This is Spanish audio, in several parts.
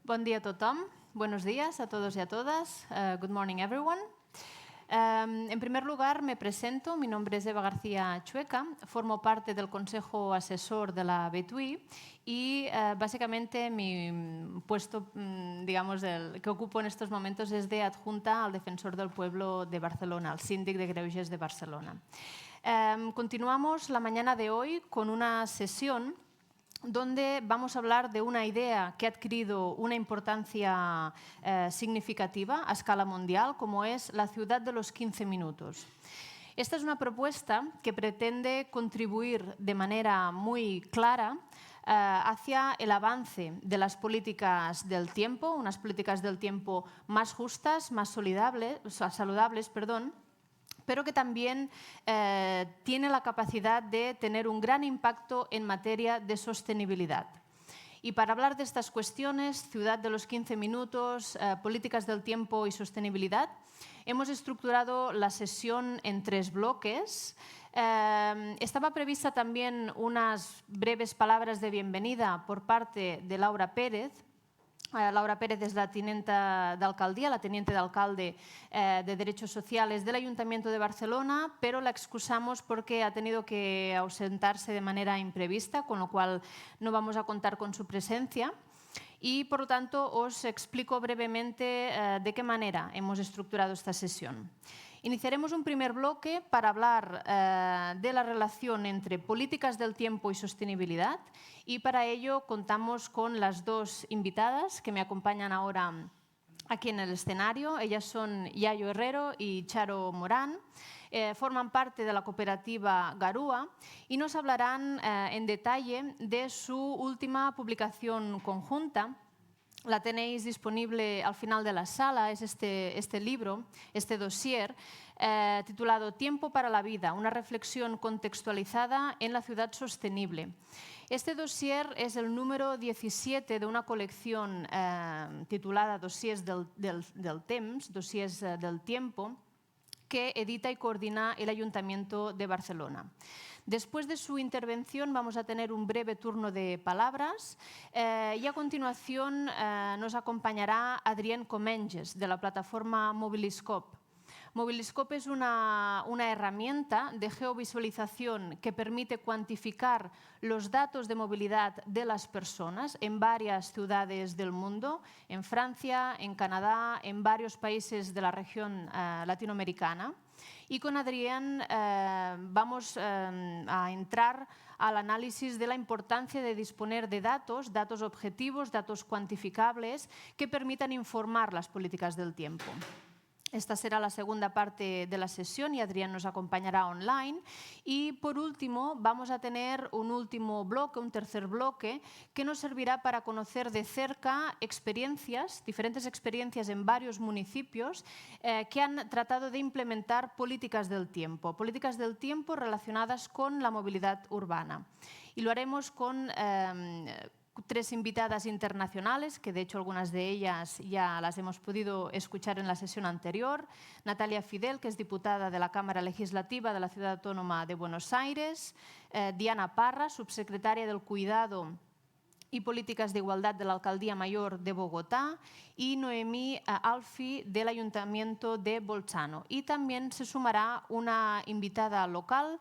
Bon dia a tothom. Buenos días a todos y a todas. Good morning, everyone. En primer lugar, me presento. Mi nombre es Eva García Chueca. Formo parte del Consejo Asesor de la BTUI y básicamente mi puesto, digamos, que ocupo en estos momentos es de adjunta al Defensor del Pueblo de Barcelona, al Síndic de Greuges de Barcelona. Continuamos la mañana de hoy con una sesión donde vamos a hablar de una idea que ha adquirido una importancia significativa a escala mundial, como es la ciudad de los 15 minutos. Esta es una propuesta que pretende contribuir de manera muy clara hacia el avance de las políticas del tiempo, unas políticas del tiempo más justas, más saludables, pero que también tiene la capacidad de tener un gran impacto en materia de sostenibilidad. Y para hablar de estas cuestiones, ciudad de los 15 minutos, políticas del tiempo y sostenibilidad, hemos estructurado la sesión en 3 bloques. Estaba prevista también unas breves palabras de bienvenida por parte de Laura Pérez. Laura Pérez es la teniente de alcalde de Derechos Sociales del Ayuntamiento de Barcelona, pero la excusamos porque ha tenido que ausentarse de manera imprevista, con lo cual no vamos a contar con su presencia. Y, por lo tanto, os explico brevemente de qué manera hemos estructurado esta sesión. Iniciaremos un primer bloque para hablar de la relación entre políticas del tiempo y sostenibilidad, y para ello contamos con las 2 invitadas que me acompañan ahora aquí en el escenario. Ellas son Yayo Herrero y Charo Morán. Forman parte de la cooperativa Garúa y nos hablarán en detalle de su última publicación conjunta. La tenéis disponible al final de la sala, es este libro, este dossier, titulado Tiempo para la vida, una reflexión contextualizada en la ciudad sostenible. Este dossier es el número 17 de una colección titulada Dossiers del Temps, Dossiers del Tiempo, que edita y coordina el Ayuntamiento de Barcelona. Después de su intervención vamos a tener un breve turno de palabras y a continuación nos acompañará Adrien Comenges, de la plataforma Mobiliscope. Mobiliscope es una herramienta de geovisualización que permite cuantificar los datos de movilidad de las personas en varias ciudades del mundo, en Francia, en Canadá, en varios países de la región latinoamericana. Y con Adrien vamos a entrar al análisis de la importancia de disponer de datos objetivos, datos cuantificables que permitan informar las políticas del tiempo. Esta será la segunda parte de la sesión y Adrien nos acompañará online. Y por último vamos a tener un último bloque, un tercer bloque, que nos servirá para conocer de cerca diferentes experiencias en varios municipios que han tratado de implementar políticas del tiempo relacionadas con la movilidad urbana. Y lo haremos con 3 invitadas internacionales, que de hecho algunas de ellas ya las hemos podido escuchar en la sesión anterior. Natalia Fidel, que es diputada de la Cámara Legislativa de la Ciudad Autónoma de Buenos Aires. Diana Parra, subsecretaria del Cuidado y Políticas de Igualdad de la Alcaldía Mayor de Bogotá. Y Noemí Alfi, del Ayuntamiento de Bolzano. Y también se sumará una invitada local,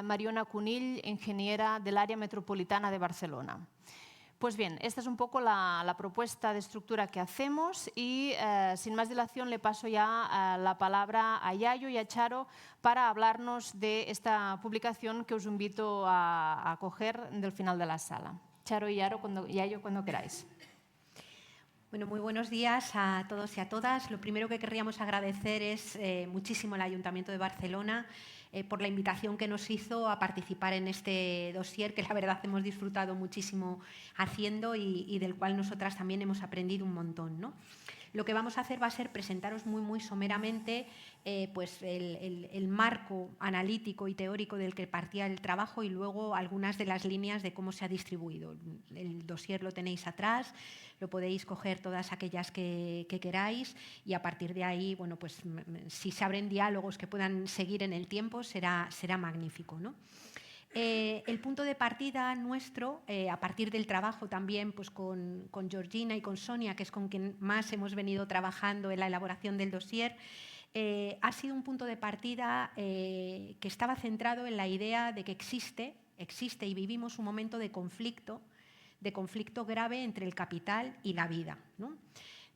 Mariona Cunill, ingeniera del Área Metropolitana de Barcelona. Pues bien, esta es un poco la propuesta de estructura que hacemos y sin más dilación le paso ya la palabra a Yayo y a Charo para hablarnos de esta publicación que os invito a coger del final de la sala. Charo y Yayo, cuando queráis. Bueno, muy buenos días a todos y a todas. Lo primero que querríamos agradecer es muchísimo al Ayuntamiento de Barcelona por la invitación que nos hizo a participar en este dossier, que la verdad hemos disfrutado muchísimo haciendo y del cual nosotras también hemos aprendido un montón, ¿no? Lo que vamos a hacer va a ser presentaros muy someramente pues el marco analítico y teórico del que partía el trabajo y luego algunas de las líneas de cómo se ha distribuido. El dossier lo tenéis atrás, lo podéis coger todas aquellas que queráis y a partir de ahí, bueno, pues si se abren diálogos que puedan seguir en el tiempo será magnífico, ¿no? El punto de partida nuestro, a partir del trabajo también pues con Georgina y con Sonia, que es con quien más hemos venido trabajando en la elaboración del dossier, ha sido un punto de partida que estaba centrado en la idea de que existe y vivimos un momento de conflicto grave entre el capital y la vida, ¿no?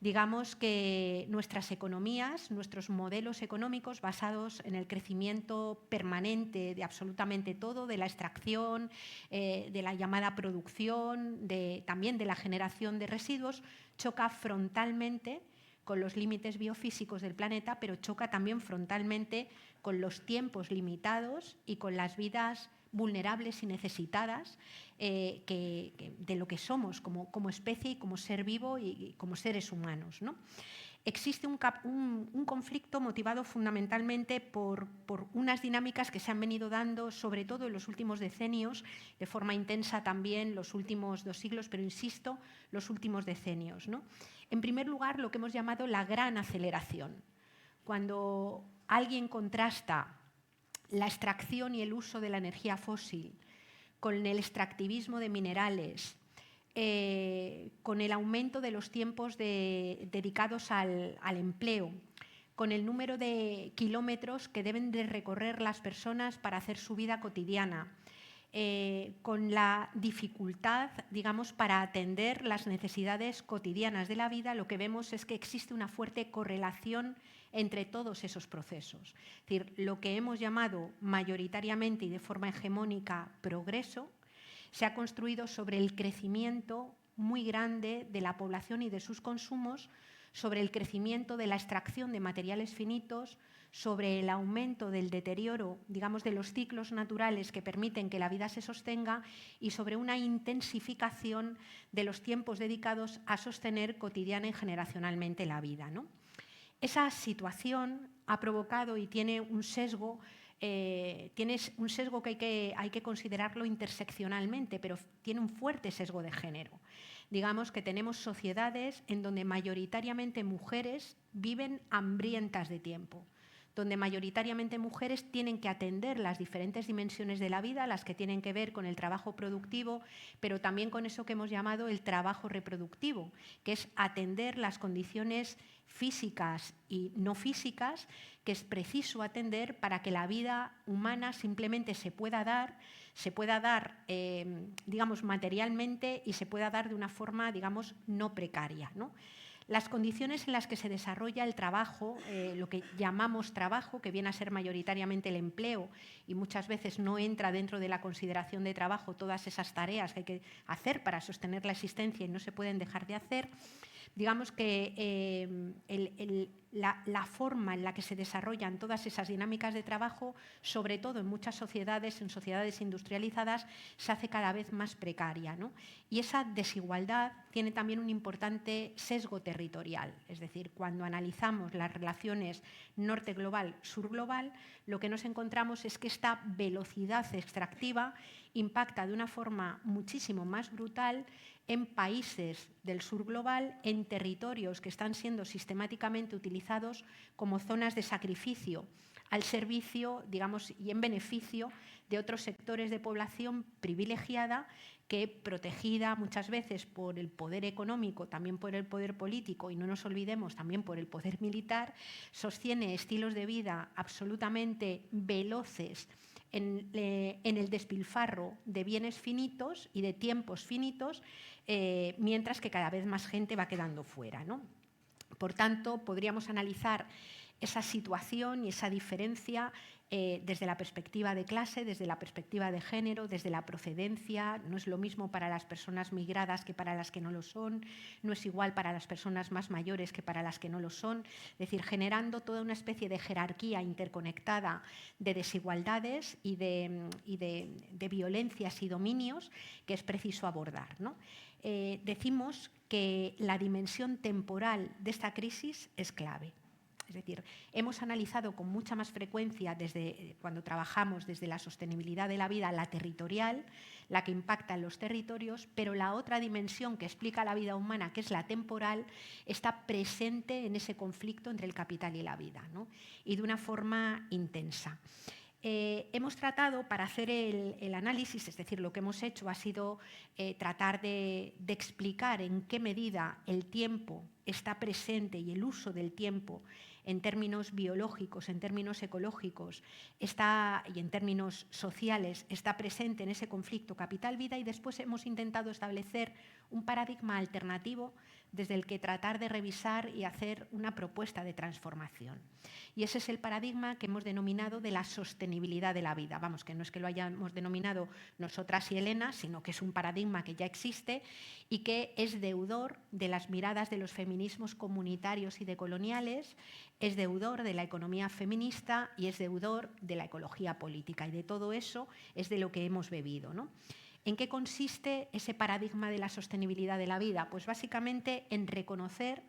Digamos que nuestras economías, nuestros modelos económicos basados en el crecimiento permanente de absolutamente todo, de la extracción, de la llamada producción, también de la generación de residuos, choca frontalmente con los límites biofísicos del planeta, pero choca también frontalmente con los tiempos limitados y con las vidas vulnerables y necesitadas de lo que somos como especie y como ser vivo y como seres humanos, ¿no? Existe un conflicto motivado fundamentalmente por unas dinámicas que se han venido dando, sobre todo en los últimos decenios, de forma intensa también los últimos 2 siglos, pero insisto, los últimos decenios, ¿no? En primer lugar, lo que hemos llamado la gran aceleración. Cuando alguien contrasta la extracción y el uso de la energía fósil con el extractivismo de minerales, con el aumento de los tiempos dedicados al empleo, con el número de kilómetros que deben de recorrer las personas para hacer su vida cotidiana, con la dificultad, digamos, para atender las necesidades cotidianas de la vida, lo que vemos es que existe una fuerte correlación entre todos esos procesos. Es decir, lo que hemos llamado mayoritariamente y de forma hegemónica progreso, se ha construido sobre el crecimiento muy grande de la población y de sus consumos, sobre el crecimiento de la extracción de materiales finitos, sobre el aumento del deterioro, digamos, de los ciclos naturales que permiten que la vida se sostenga y sobre una intensificación de los tiempos dedicados a sostener cotidiana y generacionalmente la vida, ¿no? Esa situación ha provocado y tiene un sesgo que hay que considerarlo interseccionalmente, pero tiene un fuerte sesgo de género. Digamos que tenemos sociedades en donde mayoritariamente mujeres viven hambrientas de tiempo, donde mayoritariamente mujeres tienen que atender las diferentes dimensiones de la vida, las que tienen que ver con el trabajo productivo, pero también con eso que hemos llamado el trabajo reproductivo, que es atender las condiciones físicas y no físicas que es preciso atender para que la vida humana simplemente se pueda dar, digamos, materialmente y se pueda dar de una forma, digamos, no precaria, ¿no? Las condiciones en las que se desarrolla el trabajo, lo que llamamos trabajo, que viene a ser mayoritariamente el empleo y muchas veces no entra dentro de la consideración de trabajo todas esas tareas que hay que hacer para sostener la existencia y no se pueden dejar de hacer. Digamos que la forma en la que se desarrollan todas esas dinámicas de trabajo, sobre todo en muchas sociedades, en sociedades industrializadas, se hace cada vez más precaria, ¿no? Y esa desigualdad tiene también un importante sesgo territorial. Es decir, cuando analizamos las relaciones norte global, sur global, lo que nos encontramos es que esta velocidad extractiva impacta de una forma muchísimo más brutal en países del sur global, en territorios que están siendo sistemáticamente utilizados como zonas de sacrificio al servicio, digamos, y en beneficio de otros sectores de población privilegiada que, protegida muchas veces por el poder económico, también por el poder político y no nos olvidemos también por el poder militar, sostiene estilos de vida absolutamente veloces en el despilfarro de bienes finitos y de tiempos finitos, mientras que cada vez más gente va quedando fuera, ¿no? Por tanto, podríamos analizar esa situación y esa diferencia desde la perspectiva de clase, desde la perspectiva de género, desde la procedencia. No es lo mismo para las personas migradas que para las que no lo son, no es igual para las personas más mayores que para las que no lo son. Es decir, generando toda una especie de jerarquía interconectada de desigualdades y de violencias y dominios que es preciso abordar, ¿no? Decimos que la dimensión temporal de esta crisis es clave. Es decir, hemos analizado con mucha más frecuencia desde cuando trabajamos desde la sostenibilidad de la vida, la territorial, la que impacta en los territorios, pero la otra dimensión que explica la vida humana, que es la temporal, está presente en ese conflicto entre el capital y la vida, ¿no? Y de una forma intensa. Hemos tratado, para hacer el análisis, es decir, lo que hemos hecho ha sido tratar de explicar en qué medida el tiempo está presente y el uso del tiempo en términos biológicos, en términos ecológicos y en términos sociales está presente en ese conflicto capital-vida, y después hemos intentado establecer un paradigma alternativo desde el que tratar de revisar y hacer una propuesta de transformación. Y ese es el paradigma que hemos denominado de la sostenibilidad de la vida. Vamos, que no es que lo hayamos denominado nosotras y Elena, sino que es un paradigma que ya existe y que es deudor de las miradas de los feminismos comunitarios y decoloniales, es deudor de la economía feminista y es deudor de la ecología política. Y de todo eso es de lo que hemos bebido, ¿no? ¿En qué consiste ese paradigma de la sostenibilidad de la vida? Pues básicamente en reconocer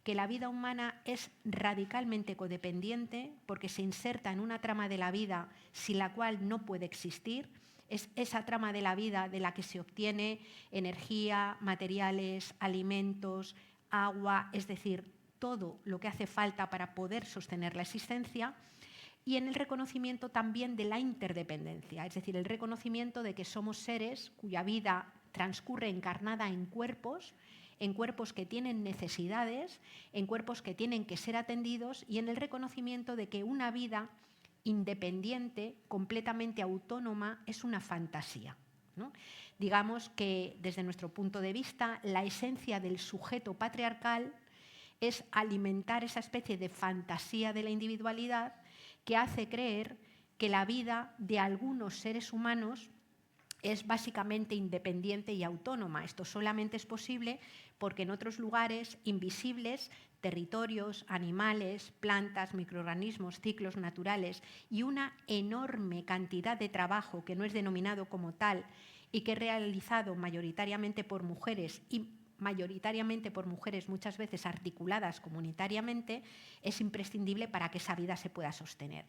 que la vida humana es radicalmente codependiente porque se inserta en una trama de la vida sin la cual no puede existir. Es esa trama de la vida de la que se obtiene energía, materiales, alimentos, agua, es decir, todo lo que hace falta para poder sostener la existencia. Y en el reconocimiento también de la interdependencia, es decir, el reconocimiento de que somos seres cuya vida transcurre encarnada en cuerpos que tienen necesidades, en cuerpos que tienen que ser atendidos, y en el reconocimiento de que una vida independiente, completamente autónoma, es una fantasía, ¿no? Digamos que desde nuestro punto de vista, la esencia del sujeto patriarcal es alimentar esa especie de fantasía de la individualidad que hace creer que la vida de algunos seres humanos es básicamente independiente y autónoma. Esto solamente es posible porque en otros lugares invisibles, territorios, animales, plantas, microorganismos, ciclos naturales y una enorme cantidad de trabajo que no es denominado como tal y que es realizado mayoritariamente por mujeres muchas veces articuladas comunitariamente, es imprescindible para que esa vida se pueda sostener.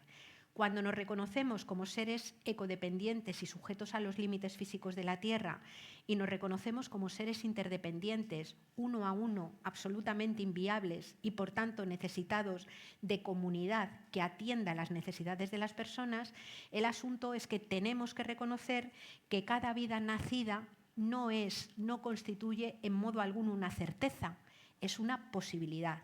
Cuando nos reconocemos como seres ecodependientes y sujetos a los límites físicos de la Tierra y nos reconocemos como seres interdependientes, uno a uno, absolutamente inviables y por tanto necesitados de comunidad que atienda las necesidades de las personas, el asunto es que tenemos que reconocer que cada vida nacida no constituye en modo alguno una certeza, es una posibilidad.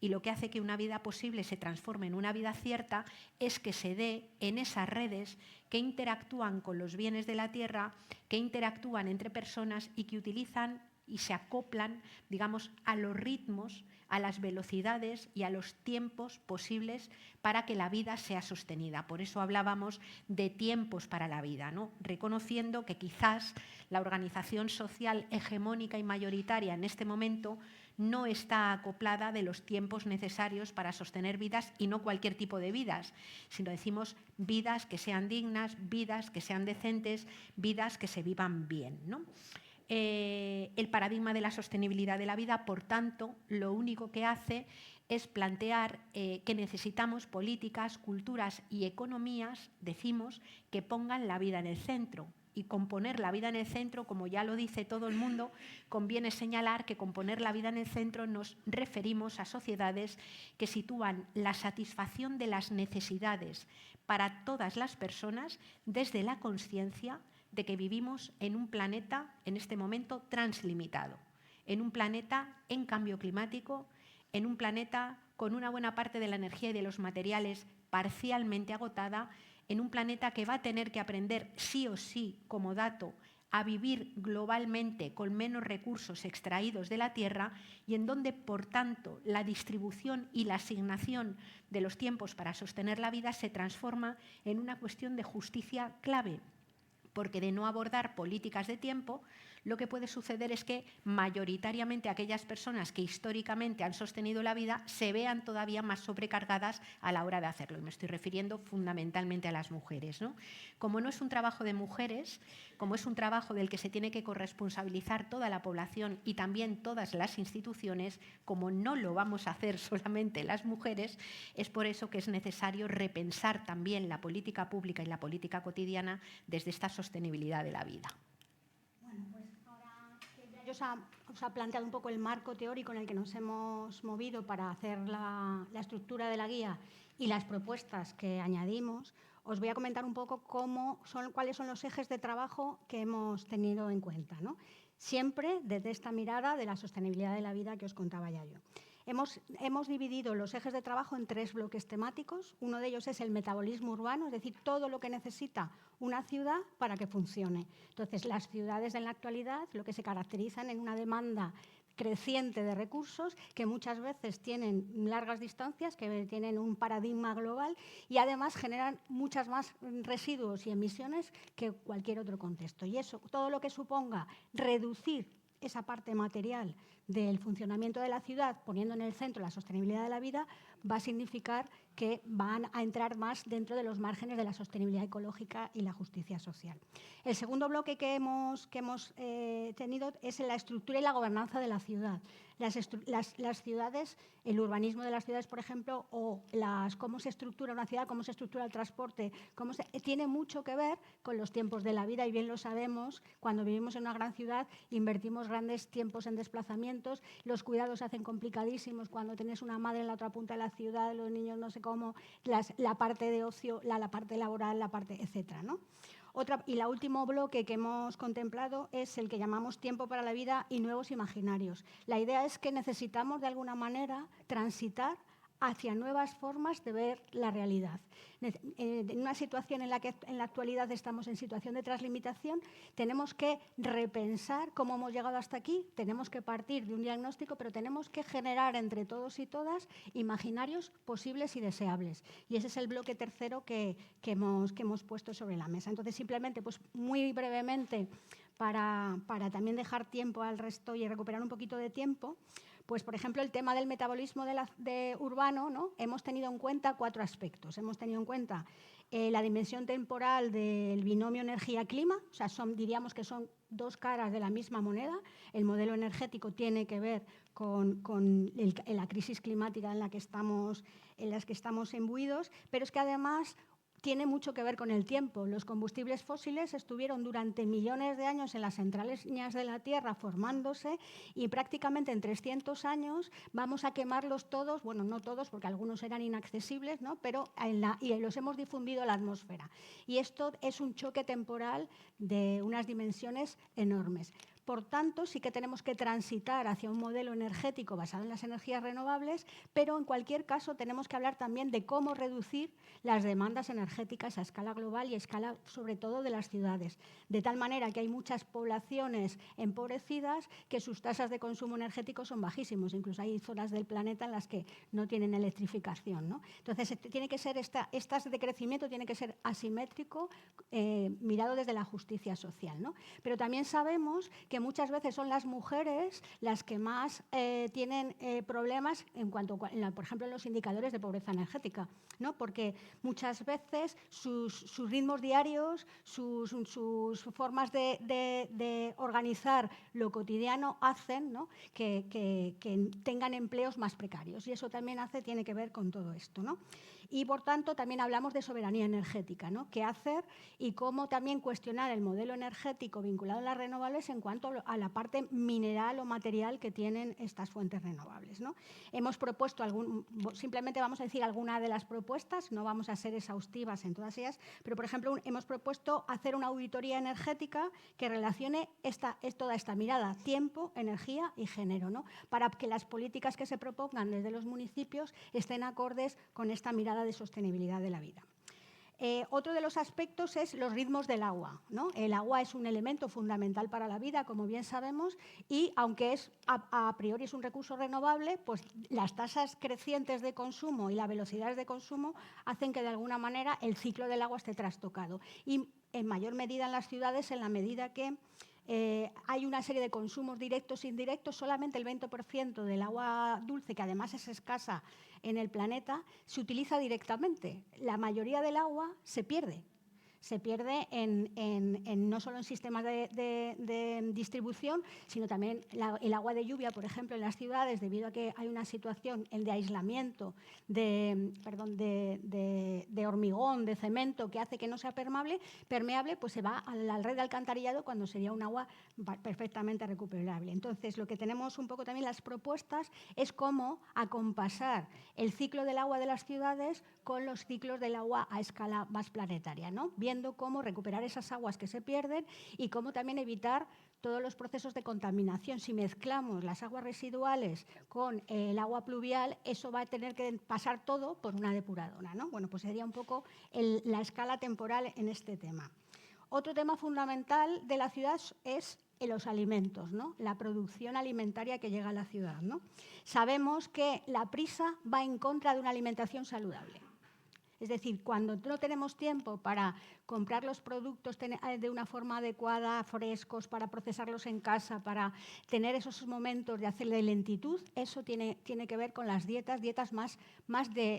Y lo que hace que una vida posible se transforme en una vida cierta es que se dé en esas redes que interactúan con los bienes de la tierra, que interactúan entre personas y que utilizan y se acoplan, digamos, a los ritmos, a las velocidades y a los tiempos posibles para que la vida sea sostenida. Por eso hablábamos de tiempos para la vida, ¿no? Reconociendo que quizás la organización social hegemónica y mayoritaria en este momento no está acoplada de los tiempos necesarios para sostener vidas, y no cualquier tipo de vidas, sino decimos vidas que sean dignas, vidas que sean decentes, vidas que se vivan bien, ¿no? El paradigma de la sostenibilidad de la vida, por tanto, lo único que hace es plantear que necesitamos políticas, culturas y economías, decimos, que pongan la vida en el centro. Y con poner la vida en el centro, como ya lo dice todo el mundo, conviene señalar que con poner la vida en el centro nos referimos a sociedades que sitúan la satisfacción de las necesidades para todas las personas desde la consciencia de que vivimos en un planeta, en este momento, translimitado, en un planeta en cambio climático, en un planeta con una buena parte de la energía y de los materiales parcialmente agotada, en un planeta que va a tener que aprender sí o sí, como dato, a vivir globalmente con menos recursos extraídos de la Tierra, y en donde, por tanto, la distribución y la asignación de los tiempos para sostener la vida se transforma en una cuestión de justicia clave, porque de no abordar políticas de tiempo, lo que puede suceder es que mayoritariamente aquellas personas que históricamente han sostenido la vida se vean todavía más sobrecargadas a la hora de hacerlo. Y me estoy refiriendo fundamentalmente a las mujeres, ¿no? Como no es un trabajo de mujeres, como es un trabajo del que se tiene que corresponsabilizar toda la población y también todas las instituciones, como no lo vamos a hacer solamente las mujeres, es por eso que es necesario repensar también la política pública y la política cotidiana desde esta sostenibilidad de la vida. Bueno, pues ahora que ya os ha planteado un poco el marco teórico en el que nos hemos movido para hacer la estructura de la guía y las propuestas que añadimos, os voy a comentar un poco cuáles son los ejes de trabajo que hemos tenido en cuenta, ¿no? Siempre desde esta mirada de la sostenibilidad de la vida que os contaba ya yo. Hemos dividido los ejes de trabajo en 3 bloques temáticos. Uno de ellos es el metabolismo urbano, es decir, todo lo que necesita una ciudad para que funcione. Entonces, las ciudades en la actualidad lo que se caracterizan en una demanda creciente de recursos que muchas veces tienen largas distancias, que tienen un paradigma global y además generan muchas más residuos y emisiones que cualquier otro contexto. Y eso, todo lo que suponga reducir esa parte material del funcionamiento de la ciudad, poniendo en el centro la sostenibilidad de la vida, va a significar que van a entrar más dentro de los márgenes de la sostenibilidad ecológica y la justicia social. El segundo bloque que hemos tenido es en la estructura y la gobernanza de la ciudad. Las ciudades, el urbanismo de las ciudades, por ejemplo, o cómo se estructura una ciudad, cómo se estructura el transporte, tiene mucho que ver con los tiempos de la vida y bien lo sabemos, cuando vivimos en una gran ciudad invertimos grandes tiempos en desplazamientos, los cuidados se hacen complicadísimos cuando tienes una madre en la otra punta de la ciudad, los niños no sé cómo, la parte de ocio, la parte laboral, la parte, etcétera, ¿no? Y el último bloque que hemos contemplado es el que llamamos tiempo para la vida y nuevos imaginarios. La idea es que necesitamos de alguna manera transitar hacia nuevas formas de ver la realidad. En una situación en la que en la actualidad estamos en situación de translimitación, tenemos que repensar cómo hemos llegado hasta aquí, tenemos que partir de un diagnóstico, pero tenemos que generar entre todos y todas imaginarios posibles y deseables. Y ese es el bloque tercero que hemos puesto sobre la mesa. Entonces, simplemente, pues muy brevemente, para también dejar tiempo al resto y recuperar un poquito de tiempo, pues, por ejemplo, el tema del metabolismo urbano, ¿no? Hemos tenido en cuenta 4 aspectos. Hemos tenido en cuenta la dimensión temporal del binomio energía-clima, o sea, diríamos que son 2 caras de la misma moneda. El modelo energético tiene que ver con la crisis climática en la que estamos imbuidos, pero es que además tiene mucho que ver con el tiempo. Los combustibles fósiles estuvieron durante millones de años en las entrañas de la Tierra formándose y prácticamente en 300 años vamos a quemarlos todos, bueno, no todos porque algunos eran inaccesibles, ¿no? Pero y los hemos difundido a la atmósfera. Y esto es un choque temporal de unas dimensiones enormes. Por tanto, sí que tenemos que transitar hacia un modelo energético basado en las energías renovables, pero en cualquier caso tenemos que hablar también de cómo reducir las demandas energéticas a escala global y a escala sobre todo de las ciudades, de tal manera que hay muchas poblaciones empobrecidas que sus tasas de consumo energético son bajísimos, incluso hay zonas del planeta en las que no tienen electrificación, ¿no? Entonces, tiene que ser este decrecimiento tiene que ser asimétrico, mirado desde la justicia social, ¿no? Pero también sabemos que muchas veces son las mujeres las que más tienen problemas en cuanto, por ejemplo, en los indicadores de pobreza energética, ¿no? Porque muchas veces sus ritmos diarios, sus formas de organizar lo cotidiano hacen, ¿no? que tengan empleos más precarios y eso también tiene que ver con todo esto, ¿no? Y, por tanto, también hablamos de soberanía energética, ¿no? ¿Qué hacer y cómo también cuestionar el modelo energético vinculado a las renovables en cuanto a la parte mineral o material que tienen estas fuentes renovables, ¿no? Hemos propuesto simplemente vamos a decir alguna de las propuestas, no vamos a ser exhaustivas en todas ellas, pero, por ejemplo, hemos propuesto hacer una auditoría energética que relacione toda esta mirada, tiempo, energía y género, ¿no? Para que las políticas que se propongan desde los municipios estén acordes con esta mirada de sostenibilidad de la vida. Otro de los aspectos es los ritmos del agua, ¿no? El agua es un elemento fundamental para la vida, como bien sabemos, y aunque a priori es un recurso renovable, pues las tasas crecientes de consumo y las velocidades de consumo hacen que de alguna manera el ciclo del agua esté trastocado. Y en mayor medida en las ciudades, en la medida que hay una serie de consumos directos e indirectos, solamente el 20% del agua dulce, que además es escasa en el planeta, se utiliza directamente. La mayoría del agua se pierde. se pierde no solo en sistemas de distribución, sino también el agua de lluvia, por ejemplo, en las ciudades, debido a que hay una situación de aislamiento, de hormigón, de cemento, que hace que no sea permeable, pues se va a la red de alcantarillado cuando sería un agua perfectamente recuperable. Entonces, lo que tenemos un poco también las propuestas es cómo acompasar el ciclo del agua de las ciudades con los ciclos del agua a escala más planetaria, ¿no? Viendo cómo recuperar esas aguas que se pierden y cómo también evitar todos los procesos de contaminación. Si mezclamos las aguas residuales con el agua pluvial, eso va a tener que pasar todo por una depuradora, ¿no? Bueno, pues sería un poco la escala temporal en este tema. Otro tema fundamental de la ciudad es los alimentos, ¿no? La producción alimentaria que llega a la ciudad, ¿no? Sabemos que la prisa va en contra de una alimentación saludable. Es decir, cuando no tenemos tiempo para comprar los productos de una forma adecuada, frescos, para procesarlos en casa, para tener esos momentos de hacerle lentitud, eso tiene que ver con las dietas más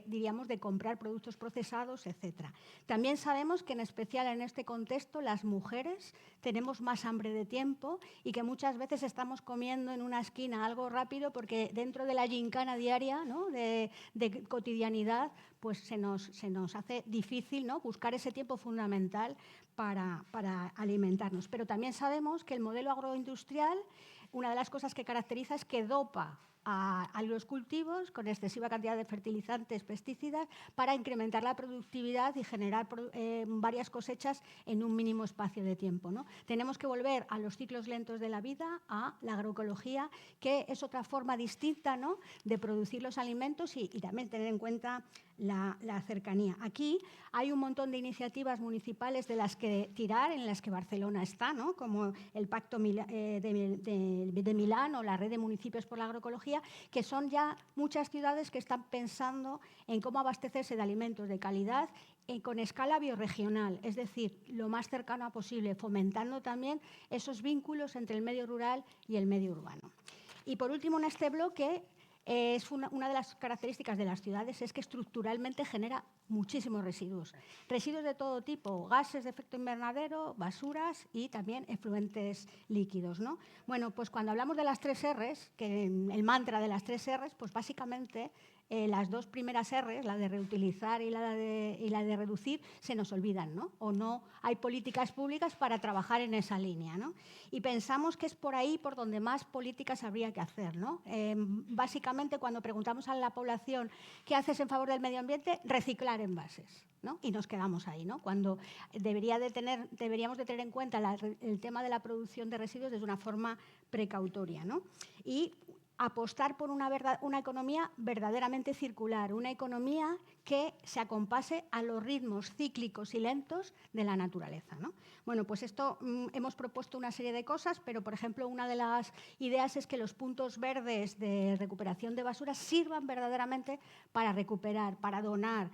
diríamos, de comprar productos procesados, etc. También sabemos que, en especial en este contexto, las mujeres tenemos más hambre de tiempo y que muchas veces estamos comiendo en una esquina algo rápido porque dentro de la gincana diaria, ¿no? de cotidianidad, pues se nos hace difícil, ¿no? buscar ese tiempo fundamental para alimentarnos. Pero también sabemos que el modelo agroindustrial, una de las cosas que caracteriza es que dopa a los cultivos con excesiva cantidad de fertilizantes, pesticidas, para incrementar la productividad y generar varias cosechas en un mínimo espacio de tiempo, ¿no? Tenemos que volver a los ciclos lentos de la vida, a la agroecología, que es otra forma distinta, ¿no? de producir los alimentos y también tener en cuenta la cercanía. Aquí hay un montón de iniciativas municipales de las que tirar, en las que Barcelona está, ¿no? como el Pacto de Milán o la Red de Municipios por la Agroecología, que son ya muchas ciudades que están pensando en cómo abastecerse de alimentos de calidad con escala bioregional, es decir, lo más cercano posible, fomentando también esos vínculos entre el medio rural y el medio urbano. Y por último, en este bloque, una de las características de las ciudades es que estructuralmente genera muchísimos residuos. Residuos de todo tipo, gases de efecto invernadero, basuras y también efluentes líquidos, ¿no? Bueno, pues cuando hablamos de las 3 R's, que el mantra de las 3 R's, pues básicamente las dos primeras R's, la de reutilizar y la de reducir, se nos olvidan, ¿no? O no hay políticas públicas para trabajar en esa línea, ¿no? Y pensamos que es por ahí por donde más políticas habría que hacer, ¿no? Básicamente, cuando preguntamos a la población ¿qué haces en favor del medio ambiente? Reciclar envases, ¿no? Y nos quedamos ahí, ¿no? Cuando deberíamos de tener en cuenta el tema de la producción de residuos desde una forma precautoria, ¿no? Y apostar por una economía verdaderamente circular, una economía que se acompase a los ritmos cíclicos y lentos de la naturaleza, ¿no? Bueno, pues esto hemos propuesto una serie de cosas, pero, por ejemplo, una de las ideas es que los puntos verdes de recuperación de basuras sirvan verdaderamente para recuperar, para donar,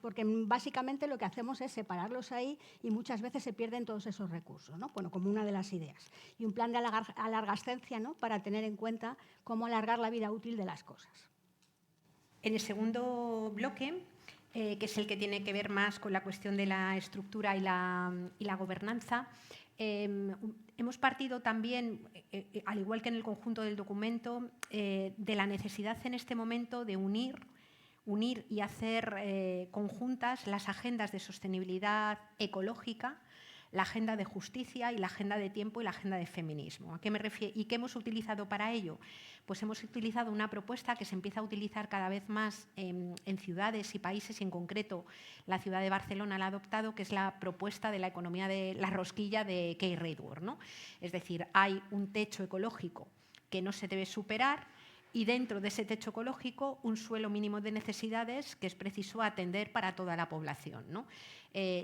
porque básicamente lo que hacemos es separarlos ahí y muchas veces se pierden todos esos recursos, ¿no? Bueno, como una de las ideas. Y un plan de alargascencia, ¿no? Para tener en cuenta cómo alargar la vida útil de las cosas. En el segundo bloque, que es el que tiene que ver más con la cuestión de la estructura y la gobernanza, hemos partido también, al igual que en el conjunto del documento, de la necesidad en este momento de unir y hacer conjuntas las agendas de sostenibilidad ecológica, la agenda de justicia y la agenda de tiempo y la agenda de feminismo. ¿A qué me refiero? ¿Y qué hemos utilizado para ello? Pues hemos utilizado una propuesta que se empieza a utilizar cada vez más en ciudades y países, y en concreto la ciudad de Barcelona la ha adoptado, que es la propuesta de la economía de la rosquilla de Kay Raworth, ¿no? Es decir, hay un techo ecológico que no se debe superar, y dentro de ese techo ecológico un suelo mínimo de necesidades que es preciso atender para toda la población, ¿no?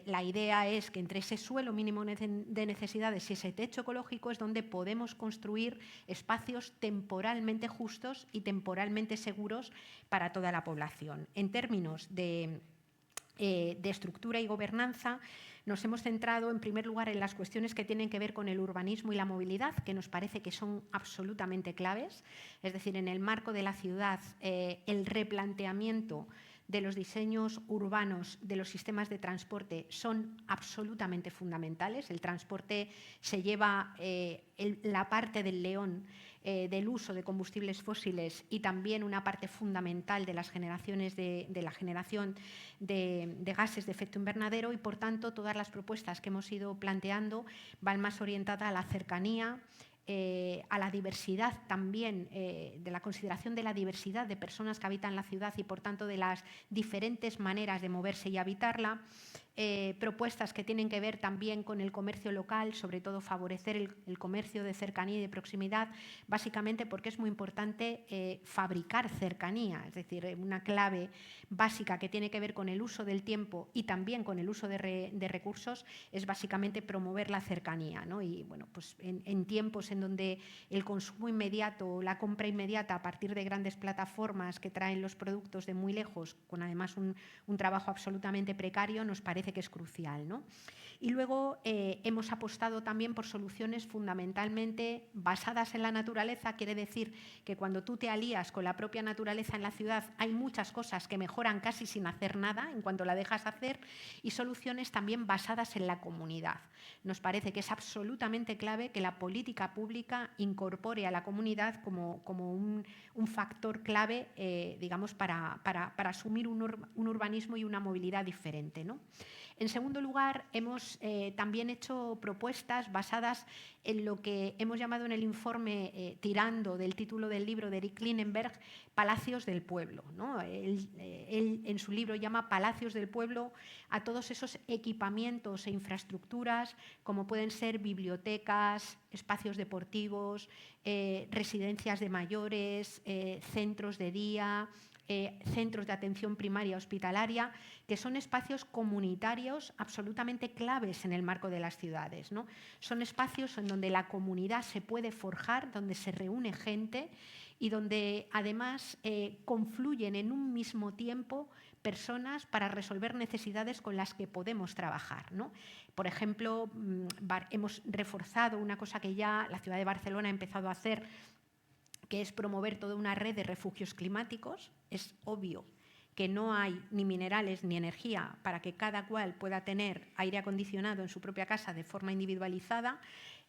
La idea es que entre ese suelo mínimo de necesidades y ese techo ecológico es donde podemos construir espacios temporalmente justos y temporalmente seguros para toda la población. En términos de estructura y gobernanza, nos hemos centrado en primer lugar en las cuestiones que tienen que ver con el urbanismo y la movilidad, que nos parece que son absolutamente claves. Es decir, en el marco de la ciudad, el replanteamiento de los diseños urbanos de los sistemas de transporte son absolutamente fundamentales. El transporte se lleva la parte del león del uso de combustibles fósiles y también una parte fundamental de las generaciones de la generación de gases de efecto invernadero, y por tanto todas las propuestas que hemos ido planteando van más orientadas a la cercanía, a la diversidad también, de la consideración de la diversidad de personas que habitan la ciudad y por tanto de las diferentes maneras de moverse y habitarla. Propuestas que tienen que ver también con el comercio local, sobre todo favorecer el comercio de cercanía y de proximidad, básicamente porque es muy importante fabricar cercanía, es decir, una clave básica que tiene que ver con el uso del tiempo y también con el uso de recursos es básicamente promover la cercanía, ¿no? Y bueno, pues en tiempos en donde el consumo inmediato, la compra inmediata a partir de grandes plataformas que traen los productos de muy lejos, con además un trabajo absolutamente precario, nos parece que es crucial, ¿no? Y luego hemos apostado también por soluciones fundamentalmente basadas en la naturaleza. Quiere decir que cuando tú te alías con la propia naturaleza en la ciudad hay muchas cosas que mejoran casi sin hacer nada en cuanto la dejas hacer, y soluciones también basadas en la comunidad. Nos parece que es absolutamente clave que la política pública incorpore a la comunidad como un factor clave, digamos, para asumir un urbanismo y una movilidad diferente, ¿no? En segundo lugar, hemos también hecho propuestas basadas en lo que hemos llamado en el informe, tirando del título del libro de Eric Klinenberg, Palacios del Pueblo, ¿no? Él en su libro llama Palacios del Pueblo a todos esos equipamientos e infraestructuras como pueden ser bibliotecas, espacios deportivos, residencias de mayores, centros de día, centros de atención primaria hospitalaria, que son espacios comunitarios absolutamente claves en el marco de las ciudades, ¿no? Son espacios en donde la comunidad se puede forjar, donde se reúne gente y donde además confluyen en un mismo tiempo personas para resolver necesidades con las que podemos trabajar, ¿no? Por ejemplo, hemos reforzado una cosa que ya la ciudad de Barcelona ha empezado a hacer, que es promover toda una red de refugios climáticos. Es obvio que no hay ni minerales ni energía para que cada cual pueda tener aire acondicionado en su propia casa de forma individualizada,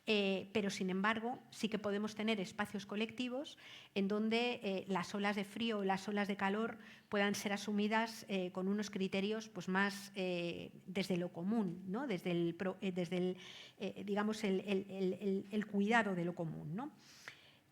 pero sin embargo sí que podemos tener espacios colectivos en donde las olas de frío o las olas de calor puedan ser asumidas con unos criterios pues, más desde lo común, ¿no? desde digamos, el cuidado de lo común, ¿no?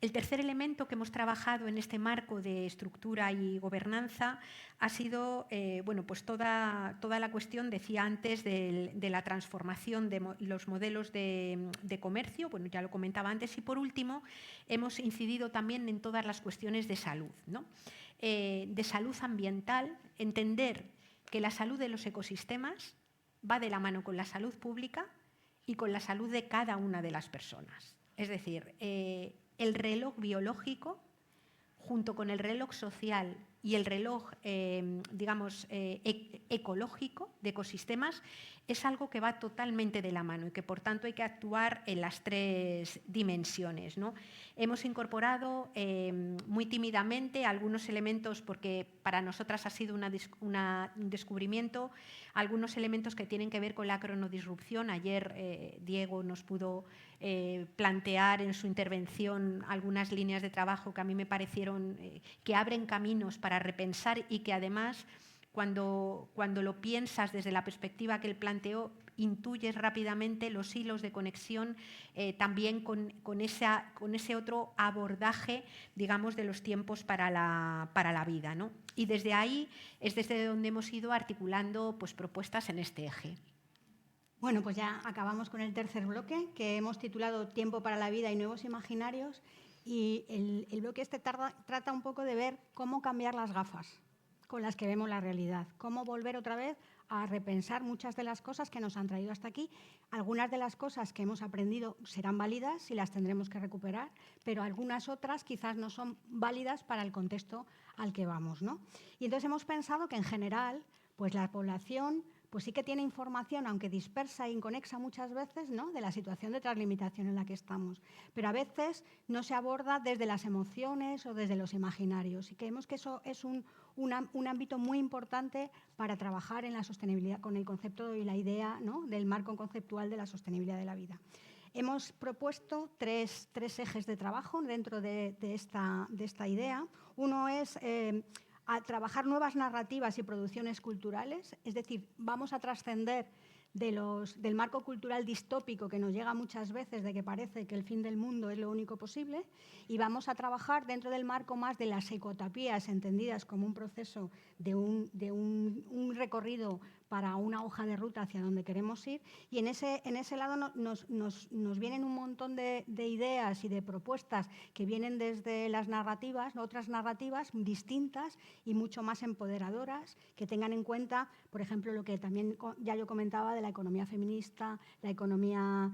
El tercer elemento que hemos trabajado en este marco de estructura y gobernanza ha sido bueno, pues toda la cuestión, decía antes, de la transformación de los modelos de comercio, bueno, ya lo comentaba antes, y por último hemos incidido también en todas las cuestiones de salud, ¿no? De salud ambiental, entender que la salud de los ecosistemas va de la mano con la salud pública y con la salud de cada una de las personas. Es decir, el reloj biológico, junto con el reloj social y el reloj, digamos, ecológico de ecosistemas, es algo que va totalmente de la mano y que, por tanto, hay que actuar en las tres dimensiones, ¿no? Hemos incorporado muy tímidamente algunos elementos, porque para nosotras ha sido un descubrimiento, algunos elementos que tienen que ver con la cronodisrupción. Ayer Diego nos pudo plantear en su intervención algunas líneas de trabajo que a mí me parecieron que abren caminos para repensar y que además cuando lo piensas desde la perspectiva que él planteó, intuyes rápidamente los hilos de conexión también con ese otro abordaje, digamos, de los tiempos para la vida, ¿no? Y desde ahí es desde donde hemos ido articulando pues, propuestas en este eje. Bueno, pues ya acabamos con el tercer bloque, que hemos titulado Tiempo para la vida y nuevos imaginarios. Y el bloque este trata un poco de ver cómo cambiar las gafas con las que vemos la realidad, cómo volver otra vez a repensar muchas de las cosas que nos han traído hasta aquí. Algunas de las cosas que hemos aprendido serán válidas y las tendremos que recuperar, pero algunas otras quizás no son válidas para el contexto al que vamos, ¿no? Y entonces hemos pensado que en general, pues la población pues sí que tiene información, aunque dispersa e inconexa muchas veces, ¿no?, de la situación de translimitación en la que estamos. Pero a veces no se aborda desde las emociones o desde los imaginarios. Y creemos que eso es un un ámbito muy importante para trabajar en la sostenibilidad con el concepto y la idea, ¿no?, del marco conceptual de la sostenibilidad de la vida. Hemos propuesto tres ejes de trabajo dentro de esta idea. Uno es a trabajar nuevas narrativas y producciones culturales, es decir, vamos a trascender del marco cultural distópico que nos llega muchas veces de que parece que el fin del mundo es lo único posible, y vamos a trabajar dentro del marco más de las ecotopías entendidas como un proceso de un recorrido para una hoja de ruta hacia donde queremos ir, y en ese lado nos vienen un montón de ideas y de propuestas que vienen desde las narrativas, otras narrativas distintas y mucho más empoderadoras, que tengan en cuenta, por ejemplo, lo que también ya yo comentaba de la economía feminista, la economía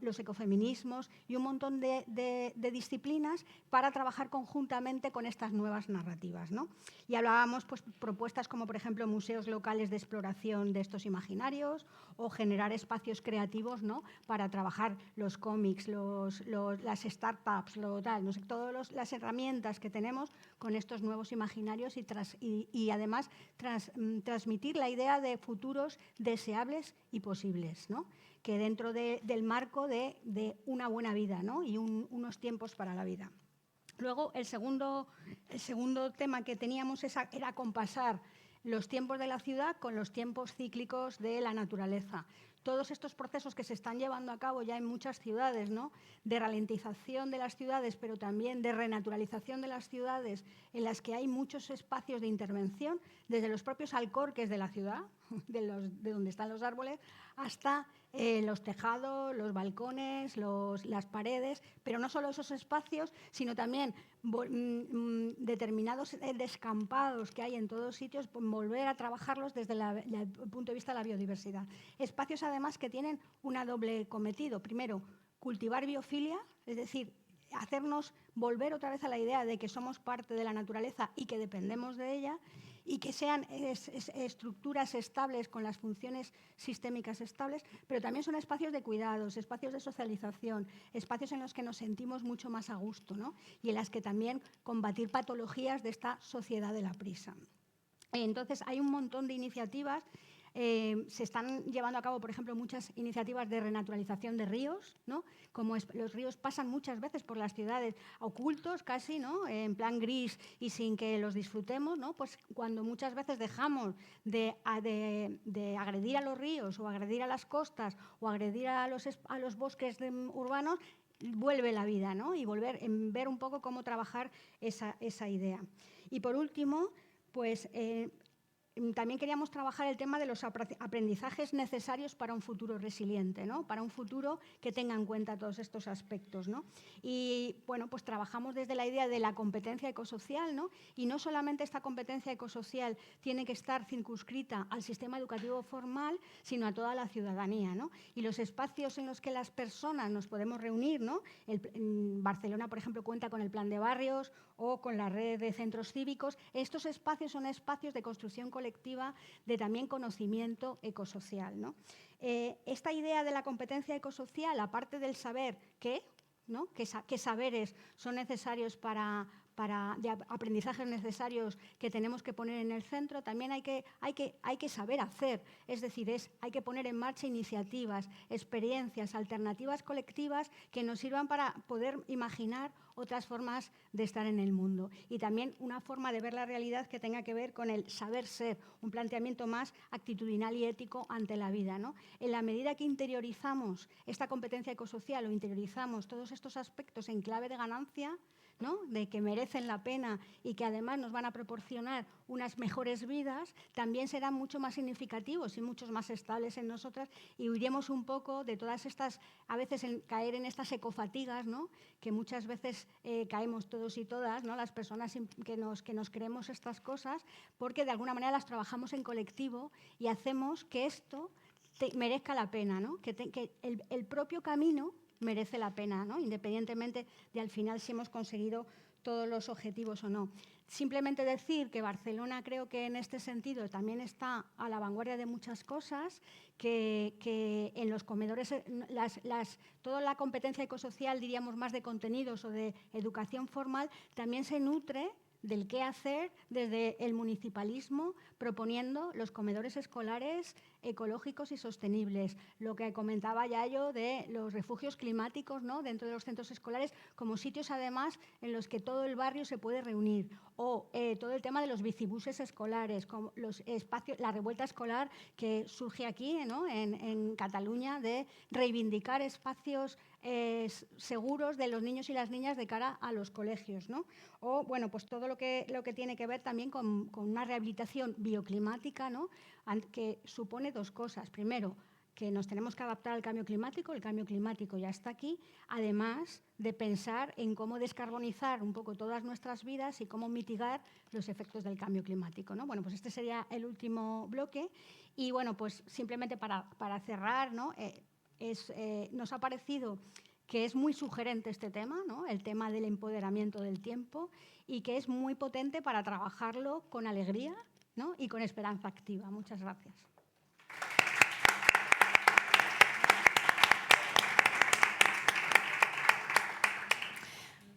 los ecofeminismos y un montón de disciplinas para trabajar conjuntamente con estas nuevas narrativas, ¿no? Y hablábamos, pues, propuestas como, por ejemplo, museos locales de exploración de estos imaginarios o generar espacios creativos, ¿no?, para trabajar los cómics, las startups, no sé, todas las herramientas que tenemos con estos nuevos imaginarios y además transmitir la idea de futuros deseables y posibles, ¿no?, que dentro del marco de una buena vida, ¿no?, y unos tiempos para la vida. Luego, el segundo tema que teníamos era compasar los tiempos de la ciudad con los tiempos cíclicos de la naturaleza. Todos estos procesos que se están llevando a cabo ya en muchas ciudades, ¿no?, de ralentización de las ciudades, pero también de renaturalización de las ciudades, en las que hay muchos espacios de intervención, desde los propios alcorques de la ciudad, de donde están los árboles, hasta los tejados, los balcones, las paredes, pero no solo esos espacios, sino también determinados descampados que hay en todos sitios, volver a trabajarlos desde el punto de vista de la biodiversidad. Espacios, además, que tienen una doble cometido. Primero, cultivar biofilia, es decir, hacernos volver otra vez a la idea de que somos parte de la naturaleza y que dependemos de ella, y que sean estructuras estables con las funciones sistémicas estables, pero también son espacios de cuidados, espacios de socialización, espacios en los que nos sentimos mucho más a gusto, ¿no?, y en las que también combatir patologías de esta sociedad de la prisa. Entonces, hay un montón de iniciativas. Se están llevando a cabo, por ejemplo, muchas iniciativas de renaturalización de ríos, ¿no?, como los ríos pasan muchas veces por las ciudades ocultos casi, ¿no?, en plan gris y sin que los disfrutemos, ¿no?, pues cuando muchas veces dejamos de agredir a los ríos o agredir a las costas o agredir a los bosques urbanos, vuelve la vida, ¿no?, y ver un poco cómo trabajar esa idea. Y por último, pues también queríamos trabajar el tema de los aprendizajes necesarios para un futuro resiliente, ¿no?, para un futuro que tenga en cuenta todos estos aspectos, ¿no? Y bueno, pues trabajamos desde la idea de la competencia ecosocial, ¿no?, y no solamente esta competencia ecosocial tiene que estar circunscrita al sistema educativo formal, sino a toda la ciudadanía, ¿no? Y los espacios en los que las personas nos podemos reunir, ¿no? Barcelona, por ejemplo, cuenta con el Plan de Barrios o con la red de centros cívicos. Estos espacios son espacios de construcción colectiva, de también conocimiento ecosocial, ¿no? Esta idea de la competencia ecosocial, aparte del saber qué, ¿no?, qué saberes son necesarios de aprendizajes necesarios que tenemos que poner en el centro, también hay que saber hacer, es decir, hay que poner en marcha iniciativas, experiencias, alternativas colectivas que nos sirvan para poder imaginar otras formas de estar en el mundo, y también una forma de ver la realidad que tenga que ver con el saber ser, un planteamiento más actitudinal y ético ante la vida, ¿no? En la medida que interiorizamos esta competencia ecosocial o interiorizamos todos estos aspectos en clave de ganancia, ¿no?, de que merecen la pena y que además nos van a proporcionar unas mejores vidas, también serán mucho más significativos y muchos más estables en nosotras, y huiremos un poco de todas estas, a veces caer en estas ecofatigas, ¿no?, que muchas veces caemos todos y todas, ¿no?, las personas que nos creemos estas cosas, porque de alguna manera las trabajamos en colectivo y hacemos que esto merezca la pena, ¿no?, que el propio camino merece la pena, ¿no?, independientemente de al final si hemos conseguido todos los objetivos o no. Simplemente decir que Barcelona creo que en este sentido también está a la vanguardia de muchas cosas, que en los comedores toda la competencia ecosocial, diríamos más de contenidos o de educación formal, también se nutre del qué hacer desde el municipalismo, proponiendo los comedores escolares ecológicos y sostenibles, lo que comentaba Yayo de los refugios climáticos, ¿no?, dentro de los centros escolares, como sitios además en los que todo el barrio se puede reunir, o todo el tema de los bicibuses escolares, como los espacios, la revuelta escolar que surge aquí, ¿no?, en Cataluña, de reivindicar espacios seguros de los niños y las niñas de cara a los colegios, ¿no? O, bueno, pues todo lo que tiene que ver también con una rehabilitación bioclimática, ¿no?, que supone dos cosas. Primero, que nos tenemos que adaptar al cambio climático, el cambio climático ya está aquí, además de pensar en cómo descarbonizar un poco todas nuestras vidas y cómo mitigar los efectos del cambio climático, ¿no? Bueno, pues este sería el último bloque y, bueno, pues simplemente para cerrar, ¿no?, nos ha parecido que es muy sugerente este tema, ¿no?, el tema del empoderamiento del tiempo, y que es muy potente para trabajarlo con alegría, ¿no?, y con esperanza activa. Muchas gracias.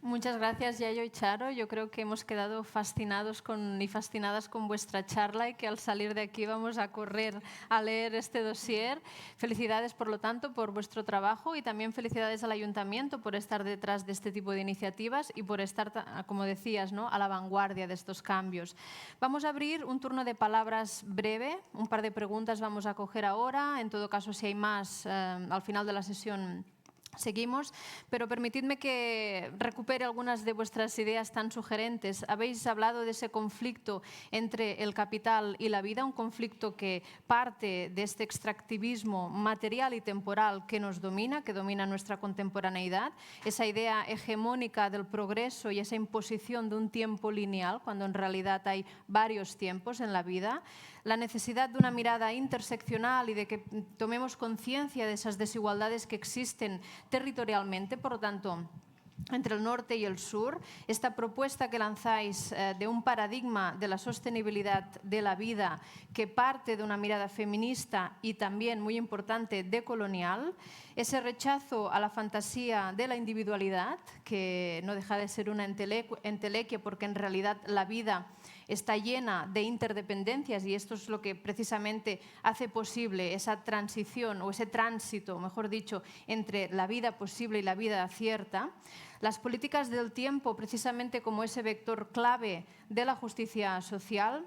Muchas gracias, Yayo y Charo. Yo creo que hemos quedado fascinados y fascinadas con vuestra charla y que al salir de aquí vamos a correr a leer este dossier. Felicidades, por lo tanto, por vuestro trabajo y también felicidades al Ayuntamiento por estar detrás de este tipo de iniciativas y por estar, como decías, ¿no?, a la vanguardia de estos cambios. Vamos a abrir un turno de palabras breve. Un par de preguntas vamos a coger ahora. En todo caso, si hay más, al final de la sesión seguimos, pero permitidme que recupere algunas de vuestras ideas tan sugerentes. Habéis hablado de ese conflicto entre el capital y la vida, un conflicto que parte de este extractivismo material y temporal que nos domina, que domina nuestra contemporaneidad, esa idea hegemónica del progreso y esa imposición de un tiempo lineal, cuando en realidad hay varios tiempos en la vida, la necesidad de una mirada interseccional y de que tomemos conciencia de esas desigualdades que existen territorialmente, por lo tanto, entre el norte y el sur, esta propuesta que lanzáis de un paradigma de la sostenibilidad de la vida que parte de una mirada feminista y también, muy importante, decolonial, ese rechazo a la fantasía de la individualidad, que no deja de ser una entelequia porque en realidad la vida está llena de interdependencias y esto es lo que precisamente hace posible esa transición o ese tránsito, mejor dicho, entre la vida posible y la vida cierta. Las políticas del tiempo, precisamente como ese vector clave de la justicia social,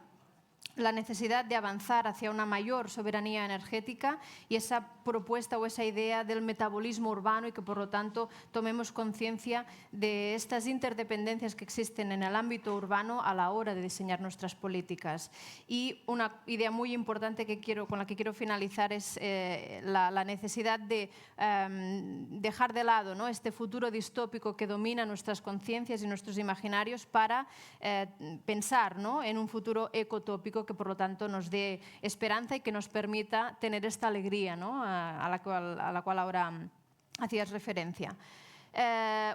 la necesidad de avanzar hacia una mayor soberanía energética y esa propuesta o esa idea del metabolismo urbano y que, por lo tanto, tomemos conciencia de estas interdependencias que existen en el ámbito urbano a la hora de diseñar nuestras políticas. Y una idea muy importante con la que quiero finalizar es la necesidad de dejar de lado, ¿no?, este futuro distópico que domina nuestras conciencias y nuestros imaginarios para pensar, ¿no?, en un futuro ecotópico que, por lo tanto, nos dé esperanza y que nos permita tener esta alegría, ¿no?, a la cual ahora hacías referencia.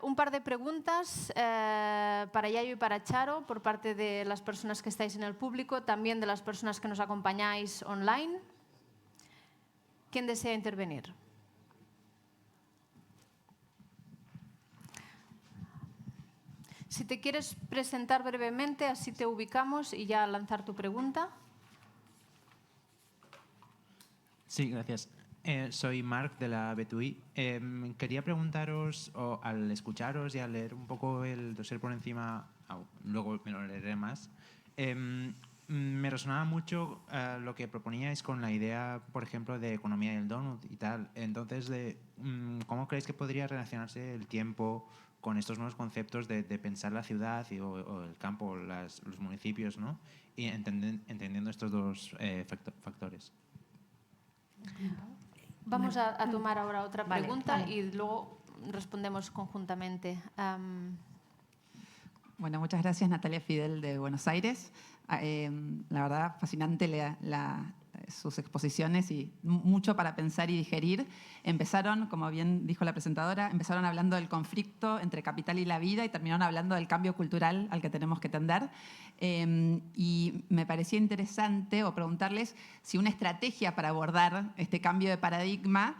Un par de preguntas para Yayo y para Charo por parte de las personas que estáis en el público, también de las personas que nos acompañáis online. ¿Quién desea intervenir? Si te quieres presentar brevemente, así te ubicamos y ya lanzar tu pregunta. Sí, gracias. Soy Marc de la BTUI. Quería preguntaros, al escucharos y al leer un poco el dossier por encima, luego me lo leeré más, me resonaba mucho lo que proponíais con la idea, por ejemplo, de economía del donut y tal. Entonces, ¿cómo creéis que podría relacionarse el tiempo con estos nuevos conceptos de pensar la ciudad o el campo, los municipios, ¿no?, y entendiendo estos dos factores? Vamos a tomar ahora otra pregunta Vale. y luego respondemos conjuntamente. Bueno, muchas gracias, Natalia Fidel de Buenos Aires. La verdad, fascinante sus exposiciones y mucho para pensar y digerir. Empezaron, como bien dijo la presentadora, empezaron hablando del conflicto entre capital y la vida y terminaron hablando del cambio cultural al que tenemos que tender. Y me parecía interesante preguntarles si una estrategia para abordar este cambio de paradigma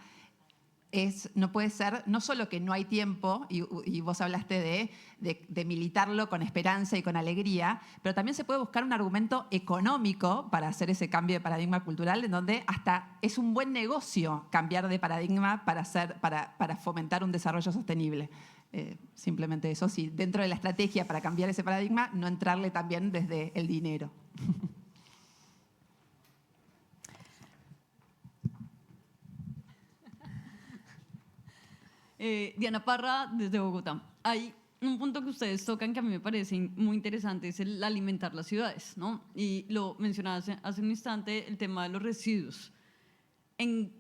no puede ser, no solo que no hay tiempo, y vos hablaste de militarlo con esperanza y con alegría, pero también se puede buscar un argumento económico para hacer ese cambio de paradigma cultural, en donde hasta es un buen negocio cambiar de paradigma para fomentar un desarrollo sostenible. Simplemente eso, sí, dentro de la estrategia para cambiar ese paradigma, no entrarle también desde el dinero. Diana Parra, desde Bogotá. Hay un punto que ustedes tocan que a mí me parece muy interesante, es el alimentar las ciudades, ¿no? Y lo mencionaba hace un instante, el tema de los residuos. En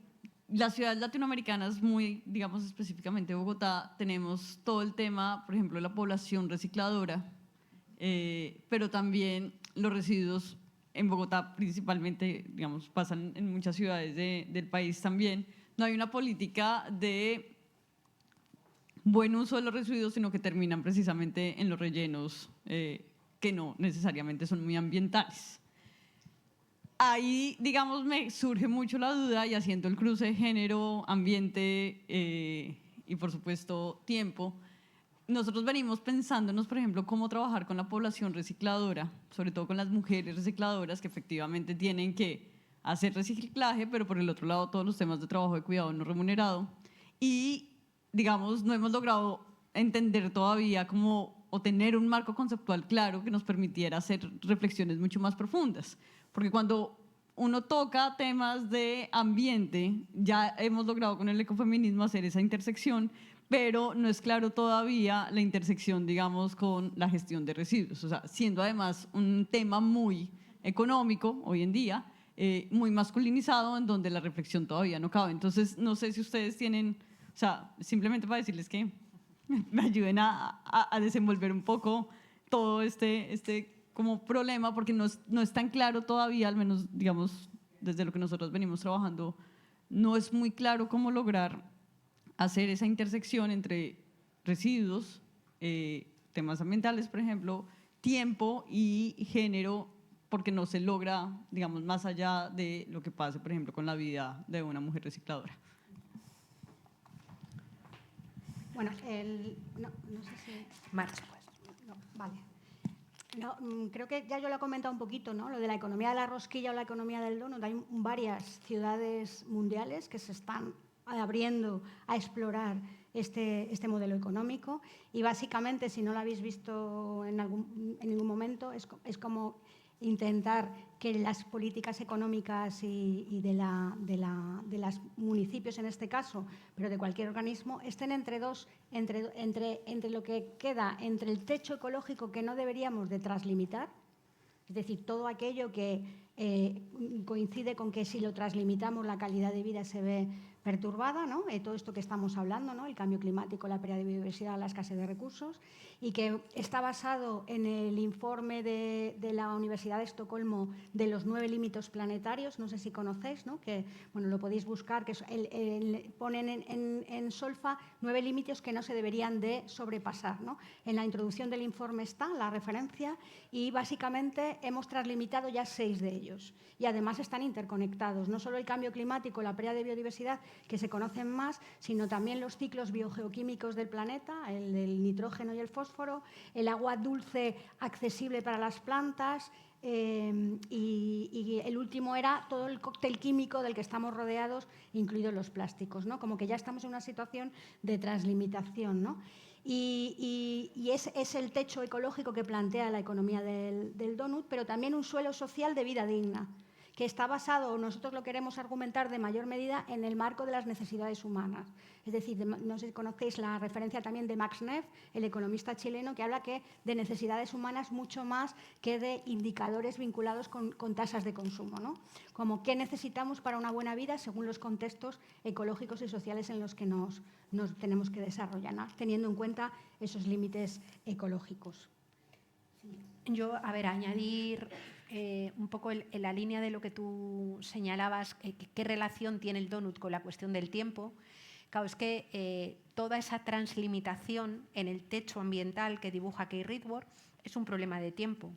las ciudades latinoamericanas, muy, digamos específicamente Bogotá, tenemos todo el tema, por ejemplo, de la población recicladora, pero también los residuos en Bogotá principalmente, digamos, pasan en muchas ciudades del país también. No hay una política de buen uso de los residuos, sino que terminan precisamente en los rellenos que no necesariamente son muy ambientales. Ahí, digamos, me surge mucho la duda, y haciendo el cruce de género, ambiente y, por supuesto, tiempo, nosotros venimos pensándonos, por ejemplo, cómo trabajar con la población recicladora, sobre todo con las mujeres recicladoras que efectivamente tienen que hacer reciclaje, pero por el otro lado todos los temas de trabajo de cuidado no remunerado. Y, digamos, no hemos logrado entender todavía cómo, o tener un marco conceptual claro que nos permitiera hacer reflexiones mucho más profundas. Porque cuando uno toca temas de ambiente, ya hemos logrado con el ecofeminismo hacer esa intersección, pero no es claro todavía la intersección, digamos, con la gestión de residuos. O sea, siendo además un tema muy económico hoy en día, muy masculinizado, en donde la reflexión todavía no cabe. Entonces, no sé si ustedes tienen, o sea, simplemente para decirles que me ayuden a desenvolver un poco todo este como problema, porque no es tan claro todavía, al menos, digamos, desde lo que nosotros venimos trabajando, no es muy claro cómo lograr hacer esa intersección entre residuos, temas ambientales, por ejemplo, tiempo y género, porque no se logra, digamos, más allá de lo que pase, por ejemplo, con la vida de una mujer recicladora. Bueno, no sé si... Marcha, pues. No, vale. No, creo que ya yo lo he comentado un poquito, ¿no? Lo de la economía de la rosquilla o la economía del donut. Hay varias ciudades mundiales que se están abriendo a explorar este modelo económico, y básicamente, si no lo habéis visto en ningún momento, es como intentar que las políticas económicas y de los municipios en este caso, pero de cualquier organismo, estén entre lo que queda entre el techo ecológico que no deberíamos de traslimitar, es decir, todo aquello que coincide con que si lo traslimitamos la calidad de vida se ve perturbada, ¿no? Todo esto que estamos hablando, ¿no? El cambio climático, la pérdida de biodiversidad, la escasez de recursos, y que está basado en el informe de la Universidad de Estocolmo de los 9 límites planetarios, no sé si conocéis, ¿no? Que, bueno, lo podéis buscar, que ponen en solfa 9 límites que no se deberían de sobrepasar, ¿no? En la introducción del informe está la referencia, y básicamente hemos traslimitado ya 6 de ellos, y además están interconectados, no solo el cambio climático, la pérdida de biodiversidad, que se conocen más, sino también los ciclos biogeoquímicos del planeta, el del nitrógeno y el fósforo, el agua dulce accesible para las plantas, y el último era todo el cóctel químico del que estamos rodeados, incluidos los plásticos, ¿no? Como que ya estamos en una situación de translimitación, ¿no? Y es el techo ecológico que plantea la economía del donut, pero también un suelo social de vida digna, que está basado, nosotros lo queremos argumentar de mayor medida, en el marco de las necesidades humanas. Es decir, no sé si conocéis la referencia también de Max Neff, el economista chileno, que habla de necesidades humanas mucho más que de indicadores vinculados con tasas de consumo, ¿no? Como qué necesitamos para una buena vida según los contextos ecológicos y sociales en los que nos tenemos que desarrollar, ¿no? Teniendo en cuenta esos límites ecológicos. Yo, a ver, añadir un poco en la línea de lo que tú señalabas, qué relación tiene el donut con la cuestión del tiempo. Claro, es que toda esa translimitación en el techo ambiental que dibuja Kay Ridworth es un problema de tiempo.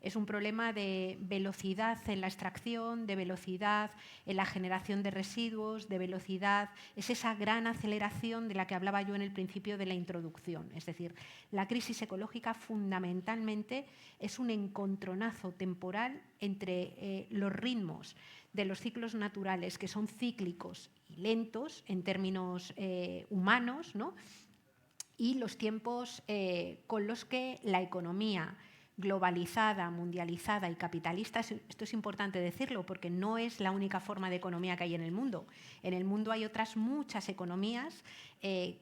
Es un problema de velocidad en la extracción, de velocidad en la generación de residuos, de velocidad. Es esa gran aceleración de la que hablaba yo en el principio de la introducción. Es decir, la crisis ecológica fundamentalmente es un encontronazo temporal entre los ritmos de los ciclos naturales, que son cíclicos y lentos en términos humanos, ¿no? Y los tiempos con los que la economía globalizada, mundializada y capitalista, esto es importante decirlo porque no es la única forma de economía que hay en el mundo. En el mundo hay otras muchas economías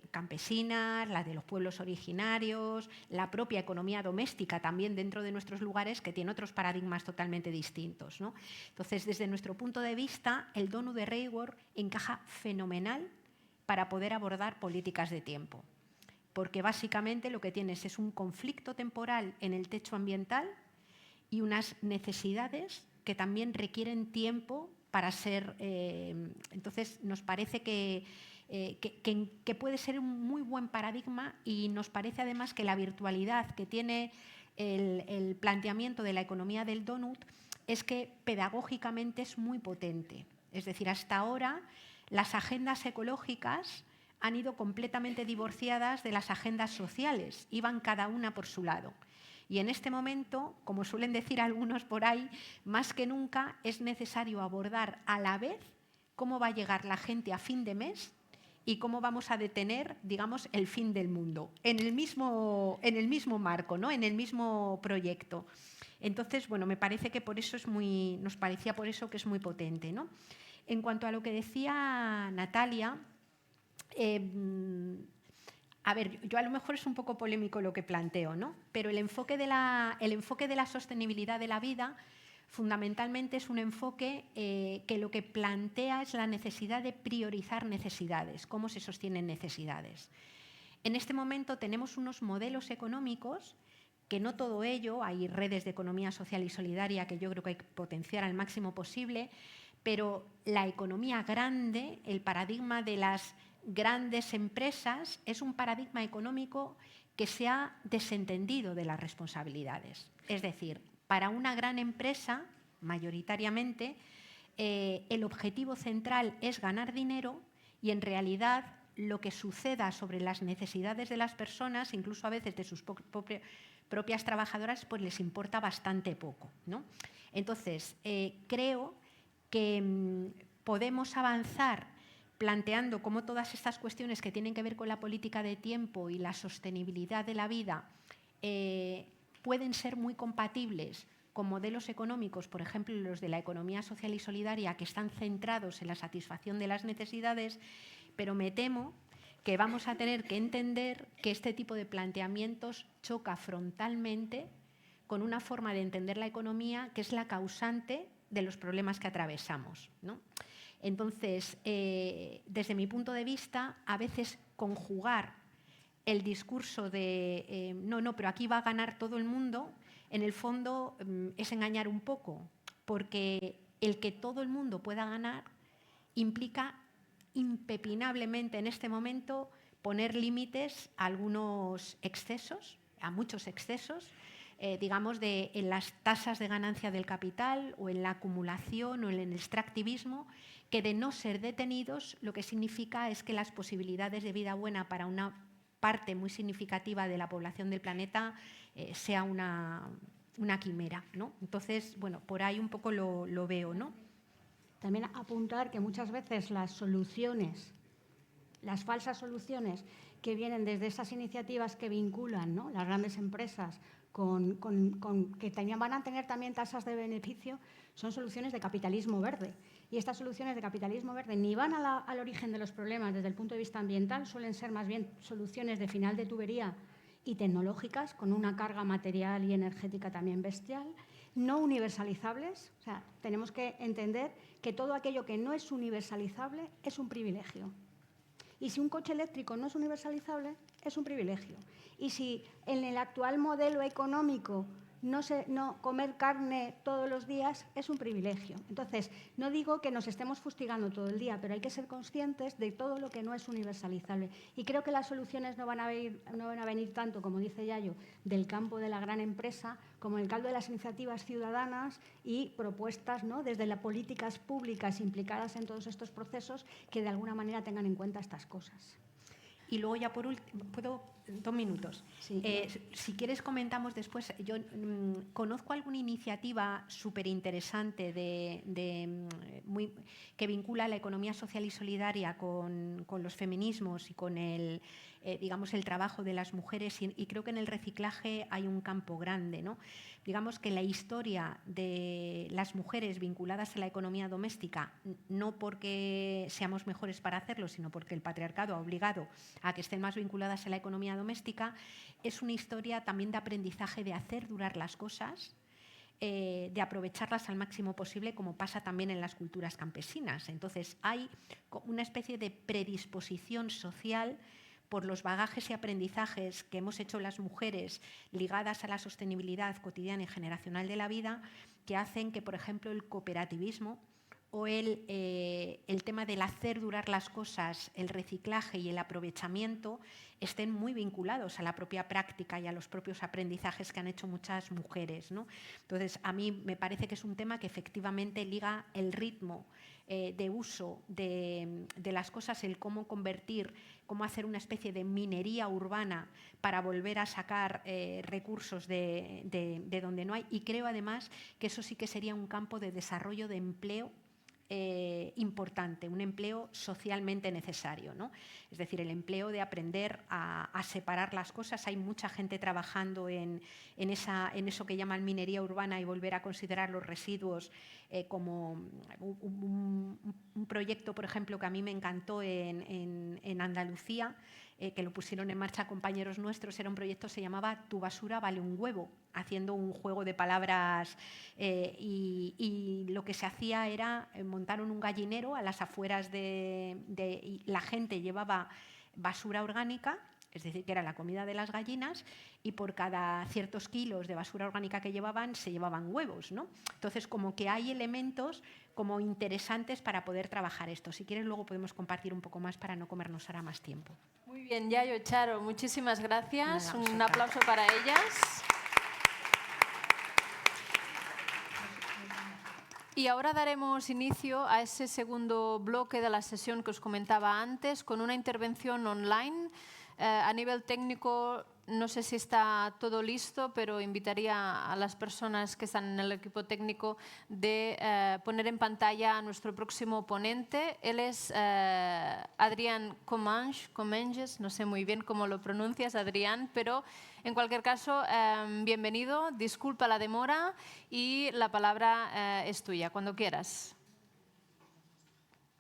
campesinas, la de los pueblos originarios, la propia economía doméstica también dentro de nuestros lugares que tiene otros paradigmas totalmente distintos, ¿no? Entonces, desde nuestro punto de vista, el donut de Raworth encaja fenomenal para poder abordar políticas de tiempo. Porque básicamente lo que tienes es un conflicto temporal en el techo ambiental y unas necesidades que también requieren tiempo para ser... entonces, nos parece que puede ser un muy buen paradigma y nos parece además que la virtualidad que tiene el planteamiento de la economía del donut es que pedagógicamente es muy potente. Es decir, hasta ahora las agendas ecológicas han ido completamente divorciadas de las agendas sociales, iban cada una por su lado. Y en este momento, como suelen decir algunos por ahí, más que nunca es necesario abordar a la vez cómo va a llegar la gente a fin de mes y cómo vamos a detener, digamos, el fin del mundo, en el mismo marco, ¿no? En el mismo proyecto. Entonces, bueno, me parece que por eso nos parecía por eso que es muy potente, ¿no? En cuanto a lo que decía Natalia, a ver, yo a lo mejor es un poco polémico lo que planteo, ¿no? Pero el enfoque de la sostenibilidad de la vida fundamentalmente es un enfoque que lo que plantea es la necesidad de priorizar necesidades, cómo se sostienen necesidades. En este momento tenemos unos modelos económicos que no todo ello, hay redes de economía social y solidaria que yo creo que hay que potenciar al máximo posible, pero la economía grande, el paradigma de las grandes empresas, es un paradigma económico que se ha desentendido de las responsabilidades. Es decir, para una gran empresa, mayoritariamente, el objetivo central es ganar dinero y en realidad lo que suceda sobre las necesidades de las personas, incluso a veces de sus propias trabajadoras, pues les importa bastante poco, ¿no? Entonces, creo que podemos avanzar planteando cómo todas estas cuestiones que tienen que ver con la política de tiempo y la sostenibilidad de la vida pueden ser muy compatibles con modelos económicos, por ejemplo, los de la economía social y solidaria, que están centrados en la satisfacción de las necesidades, pero me temo que vamos a tener que entender que este tipo de planteamientos choca frontalmente con una forma de entender la economía que es la causante de los problemas que atravesamos, ¿no? Entonces, desde mi punto de vista, a veces conjugar el discurso de no, pero aquí va a ganar todo el mundo, en el fondo es engañar un poco, porque el que todo el mundo pueda ganar implica impepinablemente en este momento poner límites a algunos excesos, a muchos excesos, digamos, en las tasas de ganancia del capital o en la acumulación o en el extractivismo, que de no ser detenidos lo que significa es que las posibilidades de vida buena para una parte muy significativa de la población del planeta sea una quimera, ¿no? Entonces, bueno, por ahí un poco lo veo, ¿no? También apuntar que muchas veces las soluciones, las falsas soluciones que vienen desde esas iniciativas que vinculan, ¿no?, las grandes empresas que van a tener también tasas de beneficio, son soluciones de capitalismo verde. Y estas soluciones de capitalismo verde ni van al origen de los problemas desde el punto de vista ambiental, suelen ser más bien soluciones de final de tubería y tecnológicas, con una carga material y energética también bestial, no universalizables. O sea, tenemos que entender que todo aquello que no es universalizable es un privilegio. Y si un coche eléctrico no es universalizable, es un privilegio. Y si en el actual modelo económico no comer carne todos los días es un privilegio. Entonces, no digo que nos estemos fustigando todo el día, pero hay que ser conscientes de todo lo que no es universalizable. Y creo que las soluciones no van a venir tanto, como dice Yayo, del campo de la gran empresa, como en el caldo de las iniciativas ciudadanas y propuestas, ¿no?, desde las políticas públicas implicadas en todos estos procesos que de alguna manera tengan en cuenta estas cosas. Y luego ya por último, ¿puedo? 2 minutos. Sí. Si quieres comentamos después. Yo conozco alguna iniciativa súper interesante que vincula la economía social y solidaria con los feminismos y con el trabajo de las mujeres, y creo que en el reciclaje hay un campo grande, ¿no? Digamos que la historia de las mujeres vinculadas a la economía doméstica, no porque seamos mejores para hacerlo, sino porque el patriarcado ha obligado a que estén más vinculadas a la economía doméstica, es una historia también de aprendizaje de hacer durar las cosas, de aprovecharlas al máximo posible, como pasa también en las culturas campesinas. Entonces, hay una especie de predisposición social por los bagajes y aprendizajes que hemos hecho las mujeres ligadas a la sostenibilidad cotidiana y generacional de la vida, que hacen que, por ejemplo, el cooperativismo o el tema del hacer durar las cosas, el reciclaje y el aprovechamiento estén muy vinculados a la propia práctica y a los propios aprendizajes que han hecho muchas mujeres, ¿no? Entonces, a mí me parece que es un tema que efectivamente liga el ritmo de uso de las cosas, el cómo convertir, cómo hacer una especie de minería urbana para volver a sacar recursos de donde no hay. Y creo además que eso sí que sería un campo de desarrollo de empleo importante, un empleo socialmente necesario, ¿no? Es decir, el empleo de aprender a separar las cosas. Hay mucha gente trabajando en eso que llaman minería urbana y volver a considerar los residuos como un proyecto, por ejemplo, que a mí me encantó en Andalucía, que lo pusieron en marcha compañeros nuestros. Era un proyecto, se llamaba Tu basura vale un huevo, haciendo un juego de palabras, y lo que se hacía era montaron un gallinero a las afueras y la gente llevaba basura orgánica, es decir, que era la comida de las gallinas, y por cada ciertos kilos de basura orgánica que llevaban, se llevaban huevos, ¿no? Entonces, como que hay elementos como interesantes para poder trabajar esto. Si quieres, luego podemos compartir un poco más para no comernos ahora más tiempo. Muy bien, Yayo, Charo, muchísimas gracias. Nada, Un aplauso para ellas. Y ahora daremos inicio a ese segundo bloque de la sesión que os comentaba antes, con una intervención online. A nivel técnico, no sé si está todo listo, pero invitaría a las personas que están en el equipo técnico de poner en pantalla a nuestro próximo ponente. Él es Adrián Comenges, no sé muy bien cómo lo pronuncias, Adrián, pero en cualquier caso, bienvenido, disculpa la demora y la palabra es tuya, cuando quieras.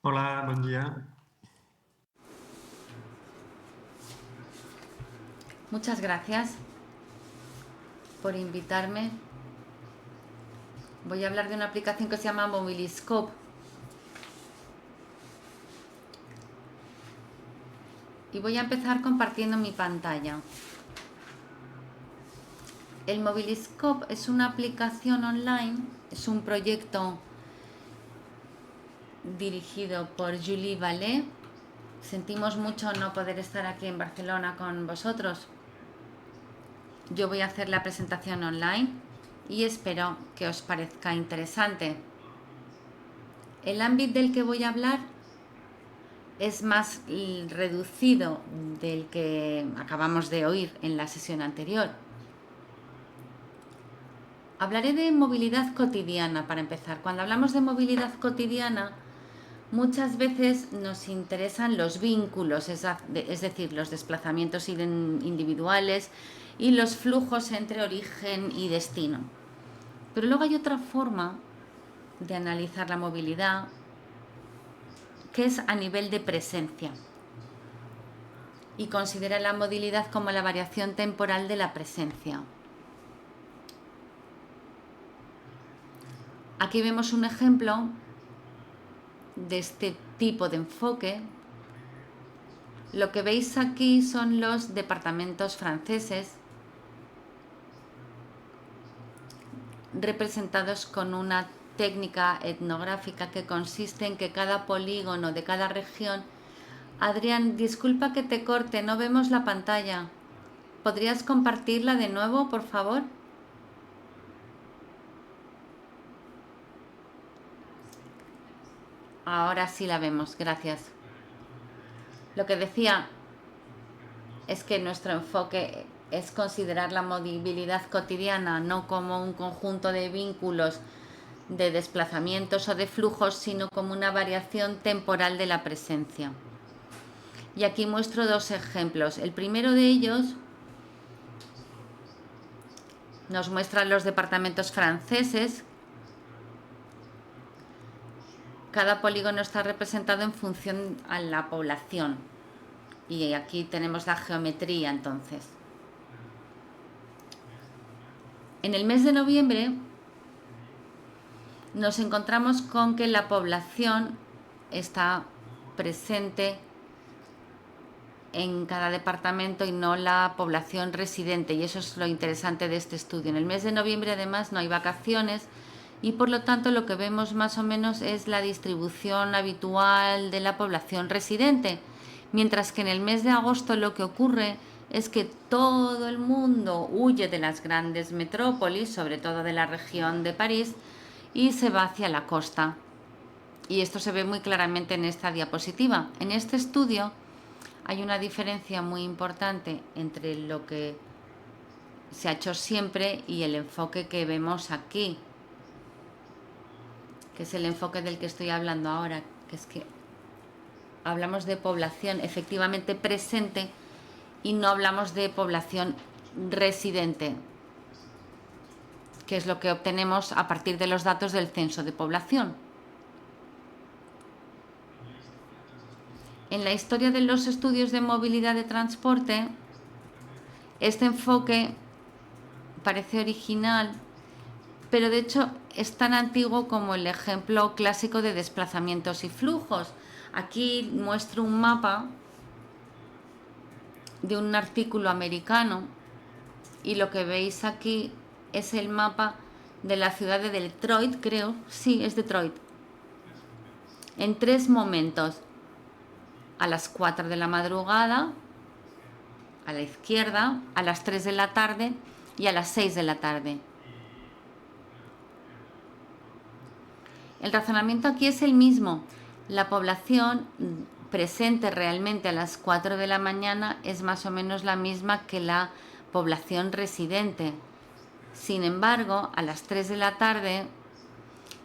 Hola, buen día. Muchas gracias por invitarme. Voy a hablar de una aplicación que se llama Mobiliscope. Y voy a empezar compartiendo mi pantalla. El Mobiliscope es una aplicación online, es un proyecto dirigido por Julie Vallée. Sentimos mucho no poder estar aquí en Barcelona con vosotros. Yo voy a hacer la presentación online y espero que os parezca interesante. El ámbito del que voy a hablar es más reducido del que acabamos de oír en la sesión anterior. Hablaré de movilidad cotidiana para empezar. Cuando hablamos de movilidad cotidiana, muchas veces nos interesan los vínculos, es decir, los desplazamientos individuales y los flujos entre origen y destino. Pero luego hay otra forma de analizar la movilidad, que es a nivel de presencia, y considera la movilidad como la variación temporal de la presencia. Aquí vemos un ejemplo de este tipo de enfoque. Lo que veis aquí son los departamentos franceses representados con una técnica etnográfica que consiste en que cada polígono de cada región... Adrián, disculpa que te corte, no vemos la pantalla. ¿Podrías compartirla de nuevo, por favor? Ahora sí la vemos, gracias. Lo que decía es que nuestro enfoque es considerar la movilidad cotidiana no como un conjunto de vínculos, de desplazamientos o de flujos, sino como una variación temporal de la presencia. Y aquí muestro dos ejemplos. El primero de ellos nos muestra los departamentos franceses. Cada polígono está representado en función a la población. Y aquí tenemos la geometría, entonces. En el mes de noviembre nos encontramos con que la población está presente en cada departamento y no la población residente, y eso es lo interesante de este estudio. En el mes de noviembre, además, no hay vacaciones y por lo tanto lo que vemos más o menos es la distribución habitual de la población residente, mientras que en el mes de agosto lo que ocurre es que todo el mundo huye de las grandes metrópolis, sobre todo de la región de París, y se va hacia la costa. Y esto se ve muy claramente en esta diapositiva. En este estudio hay una diferencia muy importante entre lo que se ha hecho siempre y el enfoque que vemos aquí, que es el enfoque del que estoy hablando ahora, que es que hablamos de población efectivamente presente y no hablamos de población residente, que es lo que obtenemos a partir de los datos del censo de población. En la historia de los estudios de movilidad de transporte, este enfoque parece original, pero de hecho es tan antiguo como el ejemplo clásico de desplazamientos y flujos. Aquí muestro un mapa de un artículo americano y lo que veis aquí es el mapa de la ciudad de Detroit, creo, sí, es Detroit, en 3 momentos: a las 4 de la madrugada, a la izquierda, a las 3 de la tarde y a las 6 de la tarde. El razonamiento aquí es el mismo. La población presente realmente a las 4 de la mañana es más o menos la misma que la población residente. Sin embargo, a las 3 de la tarde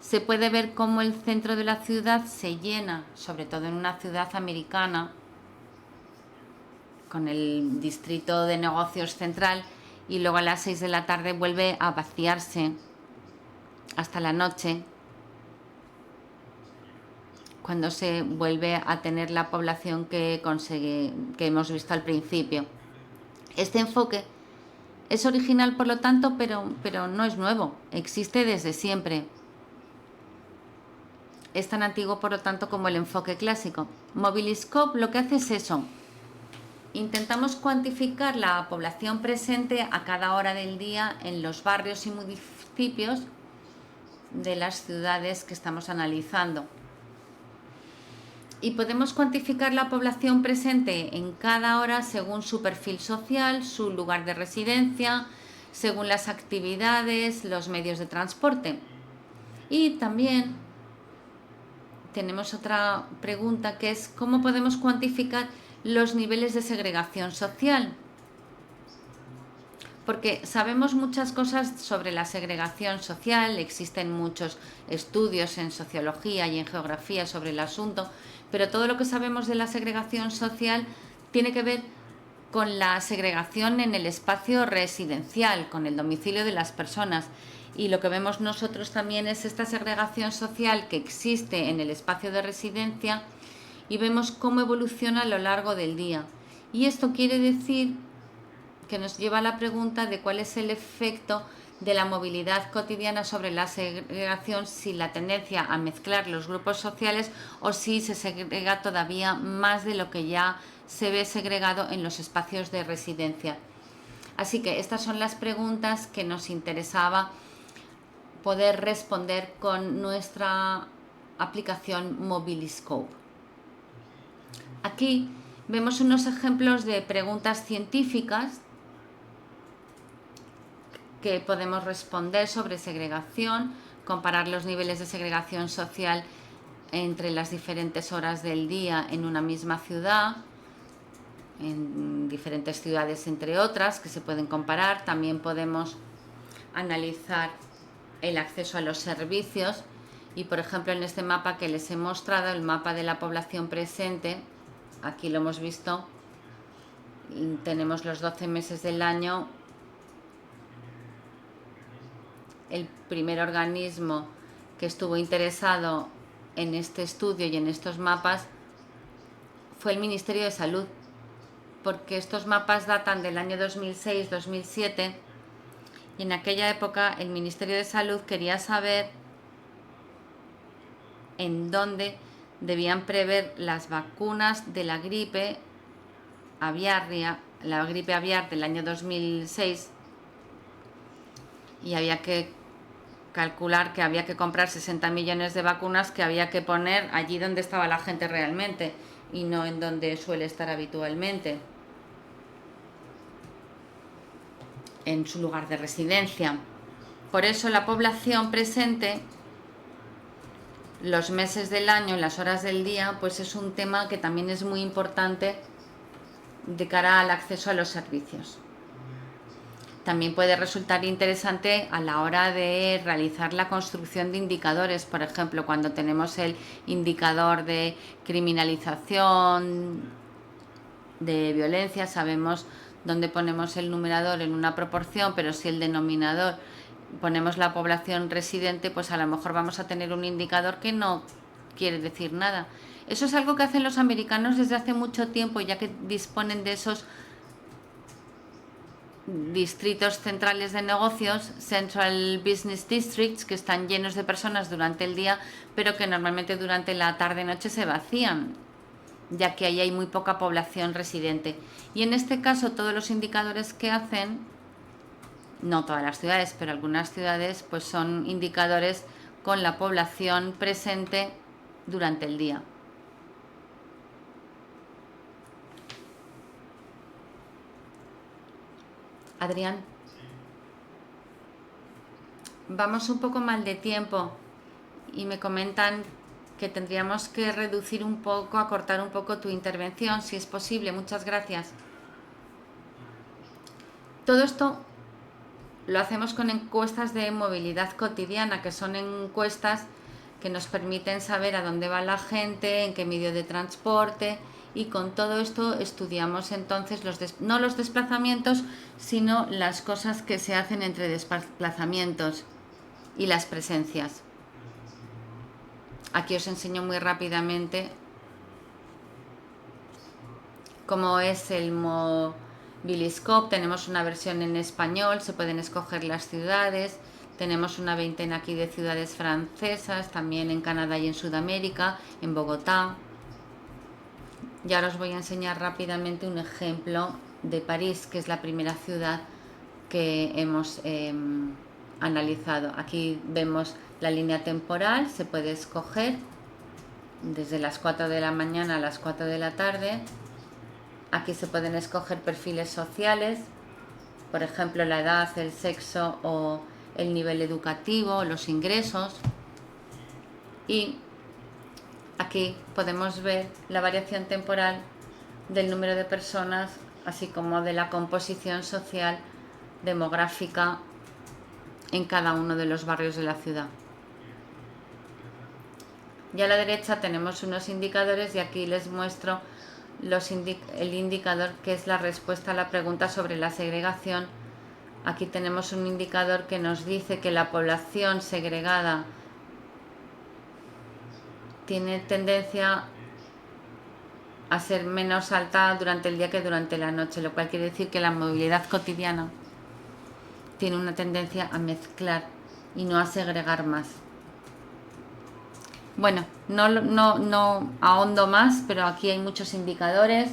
se puede ver cómo el centro de la ciudad se llena, sobre todo en una ciudad americana, con el distrito de negocios central, y luego a las 6 de la tarde vuelve a vaciarse hasta la noche, cuando se vuelve a tener la población que hemos visto al principio. Este enfoque es original, por lo tanto, pero no es nuevo, existe desde siempre. Es tan antiguo, por lo tanto, como el enfoque clásico. Mobiliscope lo que hace es eso. Intentamos cuantificar la población presente a cada hora del día en los barrios y municipios de las ciudades que estamos analizando. Y podemos cuantificar la población presente en cada hora según su perfil social, su lugar de residencia, según las actividades, los medios de transporte. Y también tenemos otra pregunta, que es ¿cómo podemos cuantificar los niveles de segregación social? Porque sabemos muchas cosas sobre la segregación social, existen muchos estudios en sociología y en geografía sobre el asunto, pero todo lo que sabemos de la segregación social tiene que ver con la segregación en el espacio residencial, con el domicilio de las personas. Y lo que vemos nosotros también es esta segregación social que existe en el espacio de residencia y vemos cómo evoluciona a lo largo del día. Y esto quiere decir que nos lleva a la pregunta de cuál es el efecto de la movilidad cotidiana sobre la segregación, si la tendencia a mezclar los grupos sociales o si se segrega todavía más de lo que ya se ve segregado en los espacios de residencia. Así que estas son las preguntas que nos interesaba poder responder con nuestra aplicación Mobiliscope. Aquí vemos unos ejemplos de preguntas científicas que podemos responder sobre segregación, comparar los niveles de segregación social entre las diferentes horas del día en una misma ciudad, en diferentes ciudades entre otras que se pueden comparar. También podemos analizar el acceso a los servicios y, por ejemplo, en este mapa que les he mostrado, el mapa de la población presente, aquí lo hemos visto, tenemos los 12 meses del año. El primer organismo que estuvo interesado en este estudio y en estos mapas fue el Ministerio de Salud, porque estos mapas datan del año 2006-2007 y en aquella época el Ministerio de Salud quería saber en dónde debían prever las vacunas de la gripe aviar del año 2006, y había que calcular que había que comprar 60 millones de vacunas que había que poner allí donde estaba la gente realmente y no en donde suele estar habitualmente, en su lugar de residencia. Por eso la población presente, los meses del año, las horas del día, pues es un tema que también es muy importante de cara al acceso a los servicios. También puede resultar interesante a la hora de realizar la construcción de indicadores. Por ejemplo, cuando tenemos el indicador de criminalización, de violencia, sabemos dónde ponemos el numerador en una proporción, pero si el denominador ponemos la población residente, pues a lo mejor vamos a tener un indicador que no quiere decir nada. Eso es algo que hacen los americanos desde hace mucho tiempo, ya que disponen de esos distritos centrales de negocios, Central Business Districts, que están llenos de personas durante el día, pero que normalmente durante la tarde-noche se vacían, ya que ahí hay muy poca población residente. Y en este caso todos los indicadores que hacen, no todas las ciudades, pero algunas ciudades, pues son indicadores con la población presente durante el día. Adrián, vamos un poco mal de tiempo y me comentan que tendríamos que reducir un poco, acortar un poco tu intervención, si es posible. Muchas gracias. Todo esto lo hacemos con encuestas de movilidad cotidiana, que son encuestas que nos permiten saber a dónde va la gente, en qué medio de transporte, y con todo esto estudiamos entonces no los desplazamientos, sino las cosas que se hacen entre desplazamientos y las presencias. Aquí os enseño muy rápidamente cómo es el Mobiliscope. Tenemos una versión en español, se pueden escoger las ciudades. Tenemos una veintena aquí de ciudades francesas, también en Canadá y en Sudamérica, en Bogotá. Y ahora os voy a enseñar rápidamente un ejemplo de París, que es la primera ciudad que hemos analizado. Aquí vemos la línea temporal, se puede escoger desde las 4 de la mañana a las 4 de la tarde. Aquí se pueden escoger perfiles sociales, por ejemplo, la edad, el sexo o el nivel educativo, los ingresos. Y aquí podemos ver la variación temporal del número de personas, así como de la composición social demográfica en cada uno de los barrios de la ciudad. Y a la derecha tenemos unos indicadores y aquí les muestro el indicador que es la respuesta a la pregunta sobre la segregación. Aquí tenemos un indicador que nos dice que la población segregada tiene tendencia a ser menos alta durante el día que durante la noche, lo cual quiere decir que la movilidad cotidiana tiene una tendencia a mezclar y no a segregar más. Bueno, no ahondo más, pero aquí hay muchos indicadores,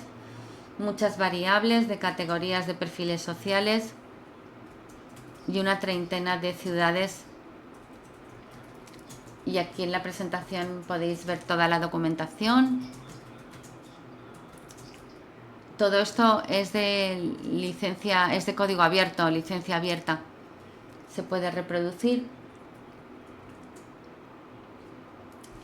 muchas variables de categorías de perfiles sociales y una treintena de ciudades Y aquí en la presentación podéis ver toda la documentación. Todo esto es de licencia, es de código abierto, licencia abierta. Se puede reproducir.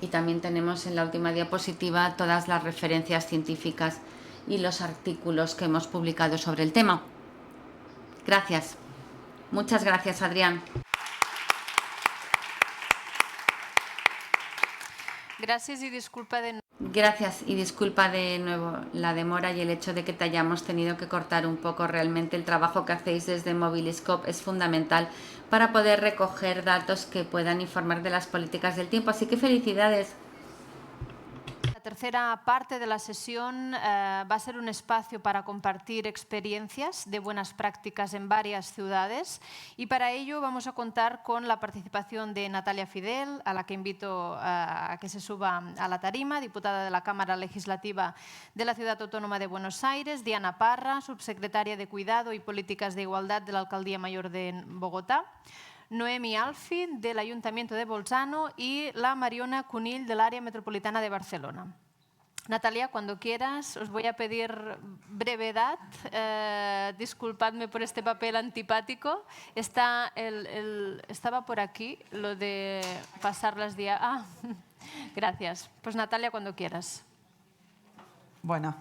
Y también tenemos en la última diapositiva todas las referencias científicas y los artículos que hemos publicado sobre el tema. Gracias. Muchas gracias, Adrián. Gracias y disculpa de Gracias y disculpa de nuevo la demora y el hecho de que te hayamos tenido que cortar un poco. Realmente el trabajo que hacéis desde Mobiliscope es fundamental para poder recoger datos que puedan informar de las políticas del tiempo. Así que felicidades. La tercera parte de la sesión va a ser un espacio para compartir experiencias de buenas prácticas en varias ciudades y para ello vamos a contar con la participación de Natalia Fidel, a la que invito a que se suba a la tarima, diputada de la Cámara Legislativa de la Ciudad Autónoma de Buenos Aires, Diana Parra, subsecretaria de Cuidado y Políticas de Igualdad de la Alcaldía Mayor de Bogotá, Noemi Alfi, del Ayuntamiento de Bolzano, y la Mariona Cunill, del Área Metropolitana de Barcelona. Natalia, cuando quieras, os voy a pedir brevedad. Disculpadme por este papel antipático. Estaba por aquí lo de pasar las diapositivas. Gracias. Pues Natalia, cuando quieras. Bueno,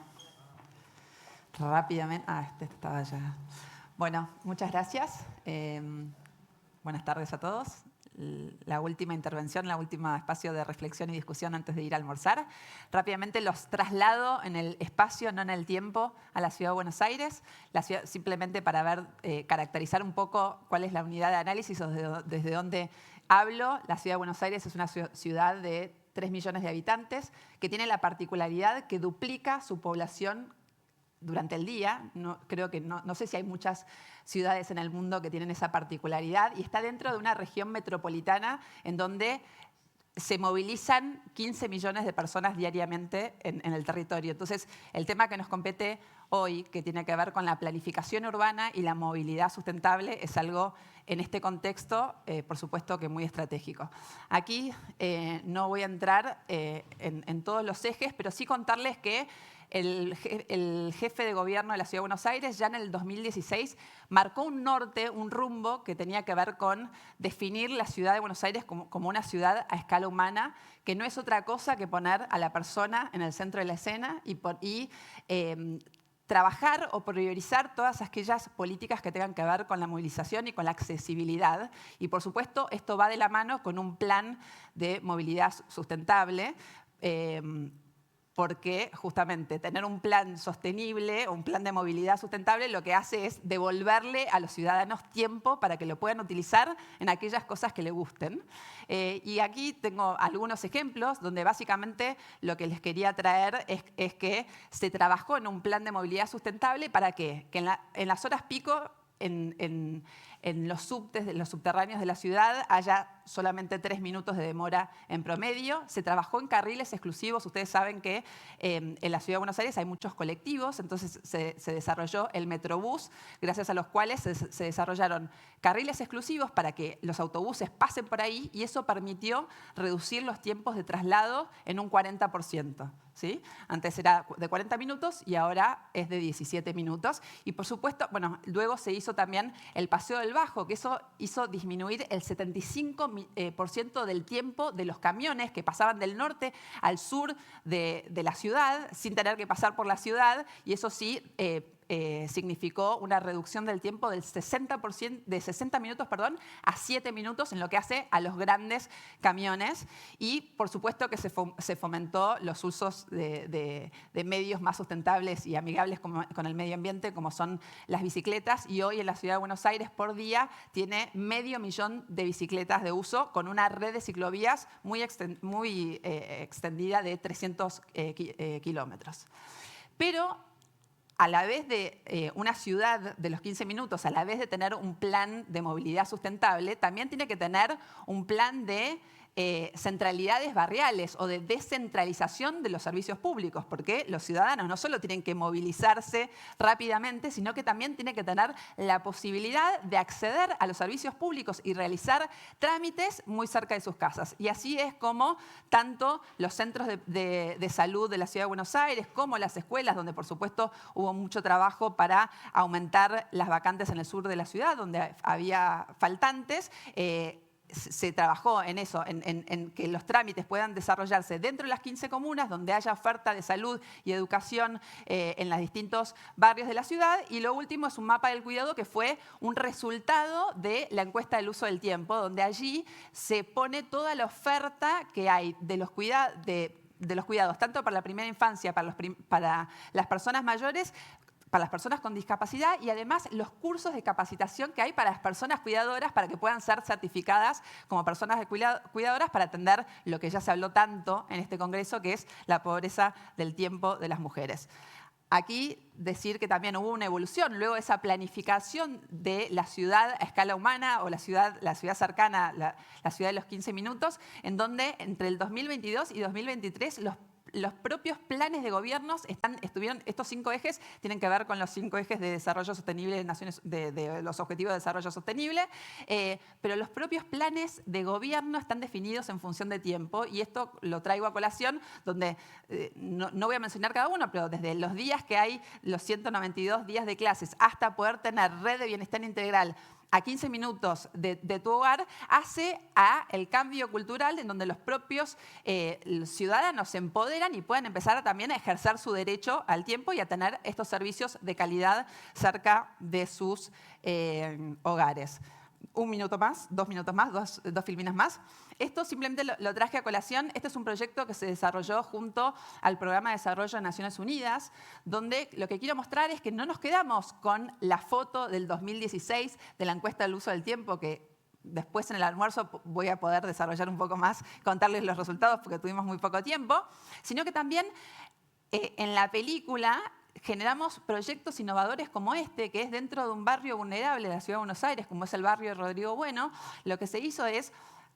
rápidamente. Este estaba ya. Bueno, muchas gracias. Buenas tardes a todos. La última intervención, la última espacio de reflexión y discusión antes de ir a almorzar. Rápidamente los traslado en el espacio, no en el tiempo, a la Ciudad de Buenos Aires. La ciudad, simplemente para ver, caracterizar un poco cuál es la unidad de análisis o desde dónde hablo. La Ciudad de Buenos Aires es una ciudad de 3 millones de habitantes que tiene la particularidad que duplica su población durante el día. Creo que no sé si hay muchas ciudades en el mundo que tienen esa particularidad y está dentro de una región metropolitana en donde se movilizan 15 millones de personas diariamente en el territorio. Entonces, el tema que nos compete hoy, que tiene que ver con la planificación urbana y la movilidad sustentable, es algo en este contexto, por supuesto, que muy estratégico. Aquí no voy a entrar en todos los ejes, pero sí contarles que el jefe de gobierno de la Ciudad de Buenos Aires ya en el 2016 marcó un norte, un rumbo que tenía que ver con definir la Ciudad de Buenos Aires como una ciudad a escala humana, que no es otra cosa que poner a la persona en el centro de la escena y trabajar o priorizar todas aquellas políticas que tengan que ver con la movilización y con la accesibilidad. Y, por supuesto, esto va de la mano con un plan de movilidad sustentable, porque justamente tener un plan sostenible o un plan de movilidad sustentable lo que hace es devolverle a los ciudadanos tiempo para que lo puedan utilizar en aquellas cosas que les gusten. Y aquí tengo algunos ejemplos donde básicamente lo que les quería traer es que se trabajó en un plan de movilidad sustentable para que en las horas pico en los subtes, los subterráneos de la ciudad, haya solamente 3 minutos de demora en promedio. Se trabajó en carriles exclusivos. Ustedes saben que en la Ciudad de Buenos Aires hay muchos colectivos, entonces se desarrolló el Metrobús, gracias a los cuales se desarrollaron carriles exclusivos para que los autobuses pasen por ahí y eso permitió reducir los tiempos de traslado en un 40%. ¿Sí? Antes era de 40 minutos y ahora es de 17 minutos. Y por supuesto, bueno, luego se hizo también el Paseo del Bajo, que eso hizo disminuir el 75% del tiempo de los camiones que pasaban del norte al sur de la ciudad sin tener que pasar por la ciudad, y eso sí significó una reducción del tiempo del 60%, de 60 minutos a 7 minutos en lo que hace a los grandes camiones. Y por supuesto que se fomentó los usos de medios más sustentables y amigables con el medio ambiente, como son las bicicletas, y hoy en la Ciudad de Buenos Aires por día tiene 500.000 de bicicletas de uso, con una red de ciclovías muy extendida de 300 kilómetros. Pero a la vez de una ciudad de los 15 minutos, a la vez de tener un plan de movilidad sustentable, también tiene que tener un plan de centralidades barriales o de descentralización de los servicios públicos, porque los ciudadanos no solo tienen que movilizarse rápidamente, sino que también tienen que tener la posibilidad de acceder a los servicios públicos y realizar trámites muy cerca de sus casas. Y así es como tanto los centros de salud de la Ciudad de Buenos Aires como las escuelas, donde por supuesto hubo mucho trabajo para aumentar las vacantes en el sur de la ciudad, donde había faltantes, se trabajó en eso, en que los trámites puedan desarrollarse dentro de las 15 comunas, donde haya oferta de salud y educación en los distintos barrios de la ciudad. Y lo último es un mapa del cuidado que fue un resultado de la encuesta del uso del tiempo, donde allí se pone toda la oferta que hay de los cuidados, tanto para la primera infancia, para las personas mayores, para las personas con discapacidad y además los cursos de capacitación que hay para las personas cuidadoras para que puedan ser certificadas como personas cuidadoras para atender lo que ya se habló tanto en este congreso, que es la pobreza del tiempo de las mujeres. Aquí decir que también hubo una evolución, luego esa planificación de la ciudad a escala humana o la ciudad cercana, la ciudad de los 15 minutos, en donde entre el 2022 y 2023 los propios planes de gobiernos estos 5 ejes tienen que ver con los 5 ejes de desarrollo sostenible de los objetivos de desarrollo sostenible, pero los propios planes de gobierno están definidos en función de tiempo y esto lo traigo a colación donde no voy a mencionar cada uno, pero desde los días que hay, los 192 días de clases, hasta poder tener red de bienestar integral a 15 minutos de tu hogar, hace el cambio cultural en donde los propios ciudadanos se empoderan y pueden empezar también a ejercer su derecho al tiempo y a tener estos servicios de calidad cerca de sus hogares. 1 minuto más, 2 minutos más, dos filminas más. Esto simplemente lo traje a colación. Este es un proyecto que se desarrolló junto al Programa de Desarrollo de Naciones Unidas, donde lo que quiero mostrar es que no nos quedamos con la foto del 2016 de la encuesta del uso del tiempo, que después en el almuerzo voy a poder desarrollar un poco más, contarles los resultados porque tuvimos muy poco tiempo, sino que también en la película generamos proyectos innovadores como este, que es dentro de un barrio vulnerable de la Ciudad de Buenos Aires, como es el barrio de Rodrigo Bueno. Lo que se hizo es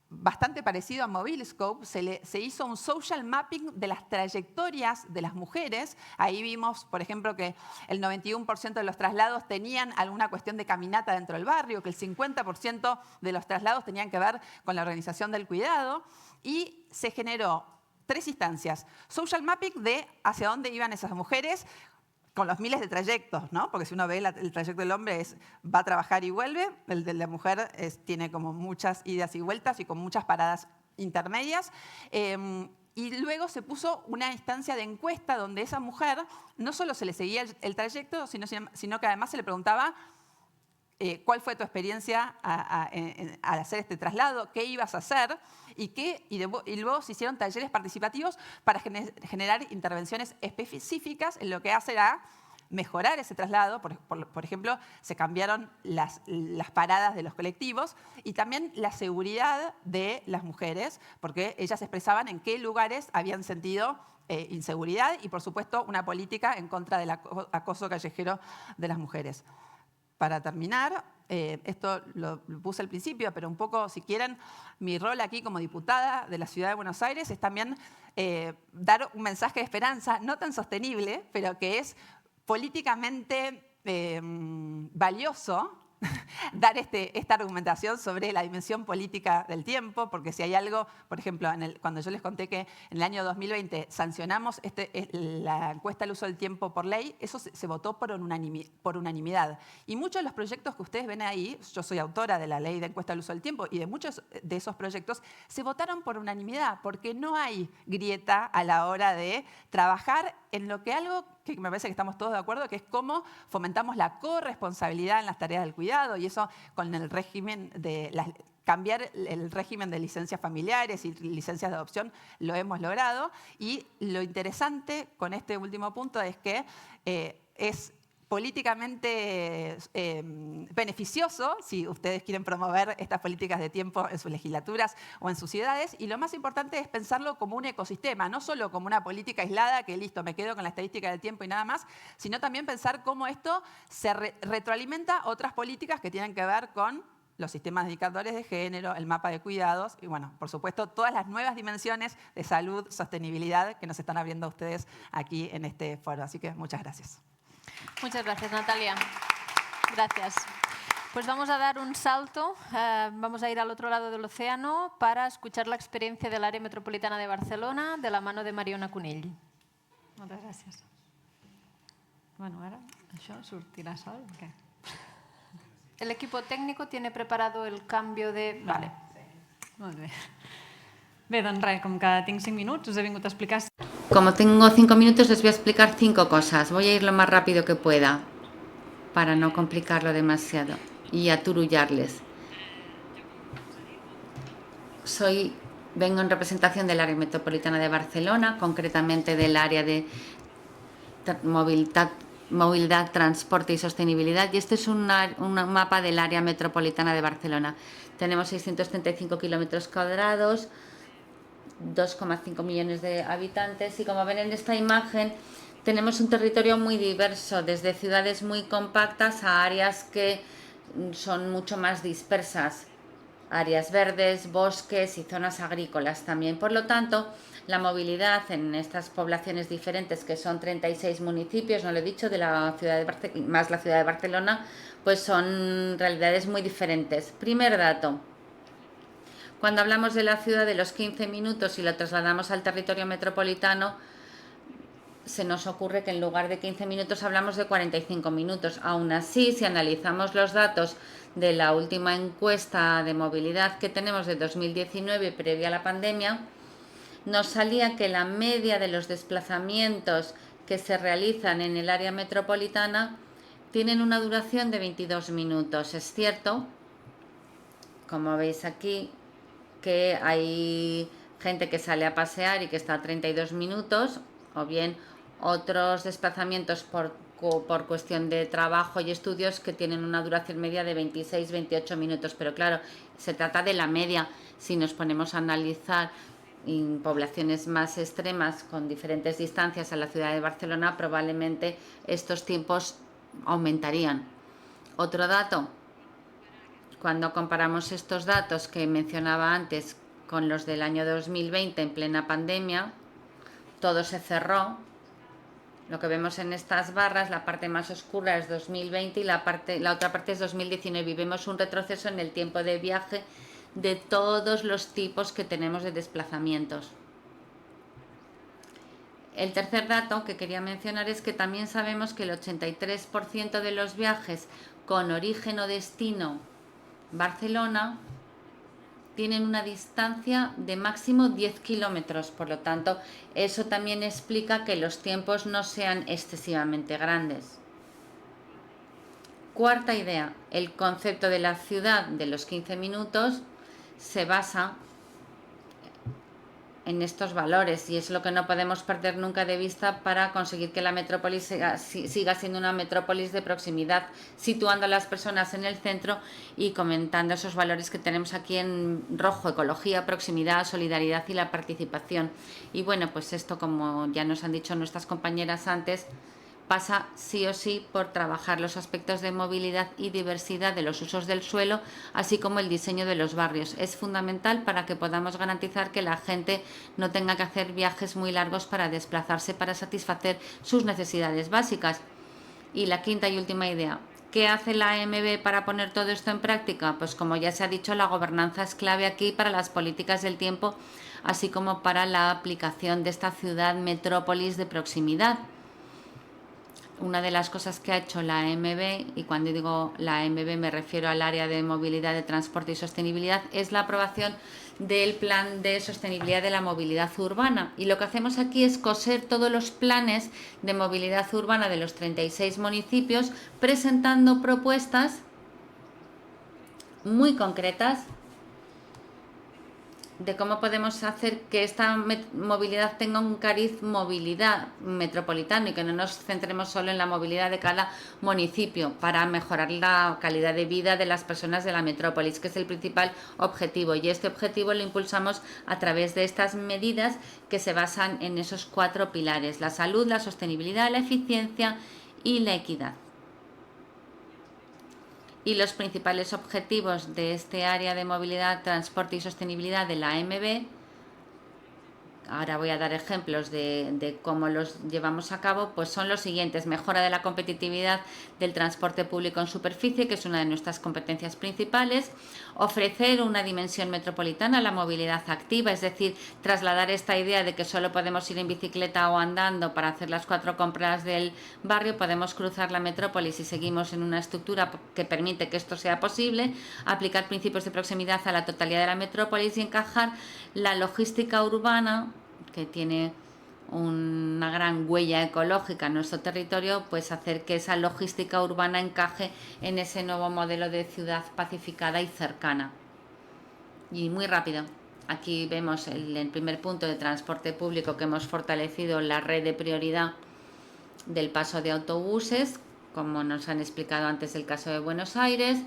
bastante parecido a Mobilescope, se hizo un social mapping de las trayectorias de las mujeres. Ahí vimos, por ejemplo, que el 91% de los traslados tenían alguna cuestión de caminata dentro del barrio, que el 50% de los traslados tenían que ver con la organización del cuidado y se generó 3 instancias. Social mapping de hacia dónde iban esas mujeres, con los miles de trayectos, ¿no? Porque si uno ve el trayecto del hombre va a trabajar y vuelve, el de la mujer tiene como muchas idas y vueltas y con muchas paradas intermedias. Y luego se puso una instancia de encuesta donde esa mujer no solo se le seguía el trayecto, sino que además se le preguntaba cuál fue tu experiencia al hacer este traslado, qué ibas a hacer y luego se hicieron talleres participativos para generar intervenciones específicas en lo que hace a mejorar ese traslado. Por ejemplo, se cambiaron las paradas de los colectivos y también la seguridad de las mujeres, porque ellas expresaban en qué lugares habían sentido inseguridad y, por supuesto, una política en contra del acoso callejero de las mujeres. Para terminar, esto lo puse al principio, pero un poco, si quieren, mi rol aquí como diputada de la Ciudad de Buenos Aires es también dar un mensaje de esperanza, no tan sostenible, pero que es políticamente valioso dar esta argumentación sobre la dimensión política del tiempo, porque si hay algo, por ejemplo, cuando yo les conté que en el año 2020 sancionamos la encuesta del uso del tiempo por ley, eso se votó por unanimidad. Y muchos de los proyectos que ustedes ven ahí, yo soy autora de la ley de encuesta del uso del tiempo, y de muchos de esos proyectos se votaron por unanimidad, porque no hay grieta a la hora de trabajar en lo que algo que me parece que estamos todos de acuerdo, que es cómo fomentamos la corresponsabilidad en las tareas del cuidado, y eso con el régimen cambiar el régimen de licencias familiares y licencias de adopción lo hemos logrado. Y lo interesante con este último punto es que es políticamente beneficioso si ustedes quieren promover estas políticas de tiempo en sus legislaturas o en sus ciudades. Y lo más importante es pensarlo como un ecosistema, no solo como una política aislada que listo, me quedo con la estadística del tiempo y nada más, sino también pensar cómo esto se retroalimenta otras políticas que tienen que ver con los sistemas de indicadores de género, el mapa de cuidados y, bueno, por supuesto, todas las nuevas dimensiones de salud, sostenibilidad que nos están abriendo ustedes aquí en este foro. Así que muchas gracias. Muchas gracias, Natalia. Gracias. Pues vamos a dar un salto, vamos a ir al otro lado del océano para escuchar la experiencia del área metropolitana de Barcelona de la mano de Mariona Cunill. Moltes gràcies. Bueno, ara això sortirà sol o què? El equipo técnico tiene preparado el cambio de... Vale. Molt bé. Bé, doncs res, com que tinc 5 minuts, us he vingut a explicar... Como tengo 5 minutos, les voy a explicar 5 cosas. Voy a ir lo más rápido que pueda para no complicarlo demasiado y aturullarles. Vengo en representación del área metropolitana de Barcelona, concretamente del área de movilidad, transporte y sostenibilidad. Y este es un mapa del área metropolitana de Barcelona. Tenemos 635 kilómetros cuadrados, 2,5 millones de habitantes y, como ven en esta imagen, tenemos un territorio muy diverso, desde ciudades muy compactas a áreas que son mucho más dispersas, áreas verdes, bosques y zonas agrícolas también. Por lo tanto, la movilidad en estas poblaciones diferentes, que son 36 municipios, no lo he dicho, de la ciudad de más la ciudad de Barcelona, pues son realidades muy diferentes. Primer dato. Cuando hablamos de la ciudad de los 15 minutos y lo trasladamos al territorio metropolitano, se nos ocurre que en lugar de 15 minutos hablamos de 45 minutos. Aún así, si analizamos los datos de la última encuesta de movilidad que tenemos de 2019, previa a la pandemia, nos salía que la media de los desplazamientos que se realizan en el área metropolitana tienen una duración de 22 minutos. Es cierto, como veis aquí, que hay gente que sale a pasear y que está a 32 minutos, o bien otros desplazamientos por cuestión de trabajo y estudios que tienen una duración media de 26-28 minutos. Pero claro, se trata de la media. Si nos ponemos a analizar en poblaciones más extremas con diferentes distancias a la ciudad de Barcelona, probablemente estos tiempos aumentarían. Otro dato, cuando comparamos estos datos que mencionaba antes con los del año 2020 en plena pandemia, todo se cerró. Lo que vemos en estas barras, la parte más oscura es 2020 y la otra parte es 2019. Y vemos un retroceso en el tiempo de viaje de todos los tipos que tenemos de desplazamientos. El tercer dato que quería mencionar es que también sabemos que el 83% de los viajes con origen o destino Barcelona tienen una distancia de máximo 10 kilómetros, por lo tanto, eso también explica que los tiempos no sean excesivamente grandes. Cuarta idea, el concepto de la ciudad de los 15 minutos se basa en estos valores y es lo que no podemos perder nunca de vista para conseguir que la metrópolis siga siendo una metrópolis de proximidad, situando a las personas en el centro y comentando esos valores que tenemos aquí en rojo: ecología, proximidad, solidaridad y la participación. Y bueno, pues esto, como ya nos han dicho nuestras compañeras antes, pasa sí o sí por trabajar los aspectos de movilidad y diversidad de los usos del suelo, así como el diseño de los barrios. Es fundamental para que podamos garantizar que la gente no tenga que hacer viajes muy largos para desplazarse para satisfacer sus necesidades básicas. Y la quinta y última idea, ¿qué hace la AMB para poner todo esto en práctica? Pues como ya se ha dicho, la gobernanza es clave aquí para las políticas del tiempo, así como para la aplicación de esta ciudad metrópolis de proximidad. Una de las cosas que ha hecho la AMB, y cuando digo la AMB me refiero al área de movilidad, de transporte y sostenibilidad, es la aprobación del plan de sostenibilidad de la movilidad urbana. Y lo que hacemos aquí es coser todos los planes de movilidad urbana de los 36 municipios, presentando propuestas muy concretas de cómo podemos hacer que esta movilidad tenga un cariz movilidad metropolitano y que no nos centremos solo en la movilidad de cada municipio para mejorar la calidad de vida de las personas de la metrópolis, que es el principal objetivo. Y este objetivo lo impulsamos a través de estas medidas que se basan en esos 4 pilares: la salud, la sostenibilidad, la eficiencia y la equidad. Y los principales objetivos de este área de movilidad, transporte y sostenibilidad de la AMB, ahora voy a dar ejemplos de cómo los llevamos a cabo, pues son los siguientes: mejora de la competitividad del transporte público en superficie, que es una de nuestras competencias principales; ofrecer una dimensión metropolitana a la movilidad activa, es decir, trasladar esta idea de que solo podemos ir en bicicleta o andando para hacer las 4 compras del barrio, podemos cruzar la metrópolis y seguimos en una estructura que permite que esto sea posible; aplicar principios de proximidad a la totalidad de la metrópolis y encajar la logística urbana, que tiene una gran huella ecológica en nuestro territorio, pues hacer que esa logística urbana encaje en ese nuevo modelo de ciudad pacificada y cercana. Y muy rápido, aquí vemos el primer punto de transporte público, que hemos fortalecido la red de prioridad del paso de autobuses, como nos han explicado antes el caso de Buenos Aires.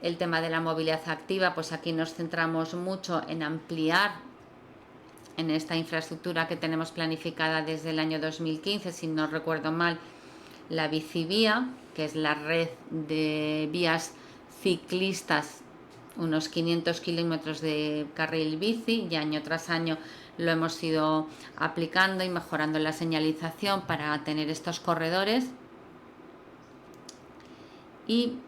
El tema de la movilidad activa, pues aquí nos centramos mucho en ampliar en esta infraestructura que tenemos planificada desde el año 2015, si no recuerdo mal, la bicivía, que es la red de vías ciclistas, unos 500 kilómetros de carril bici, y año tras año lo hemos ido aplicando y mejorando la señalización para tener estos corredores. Y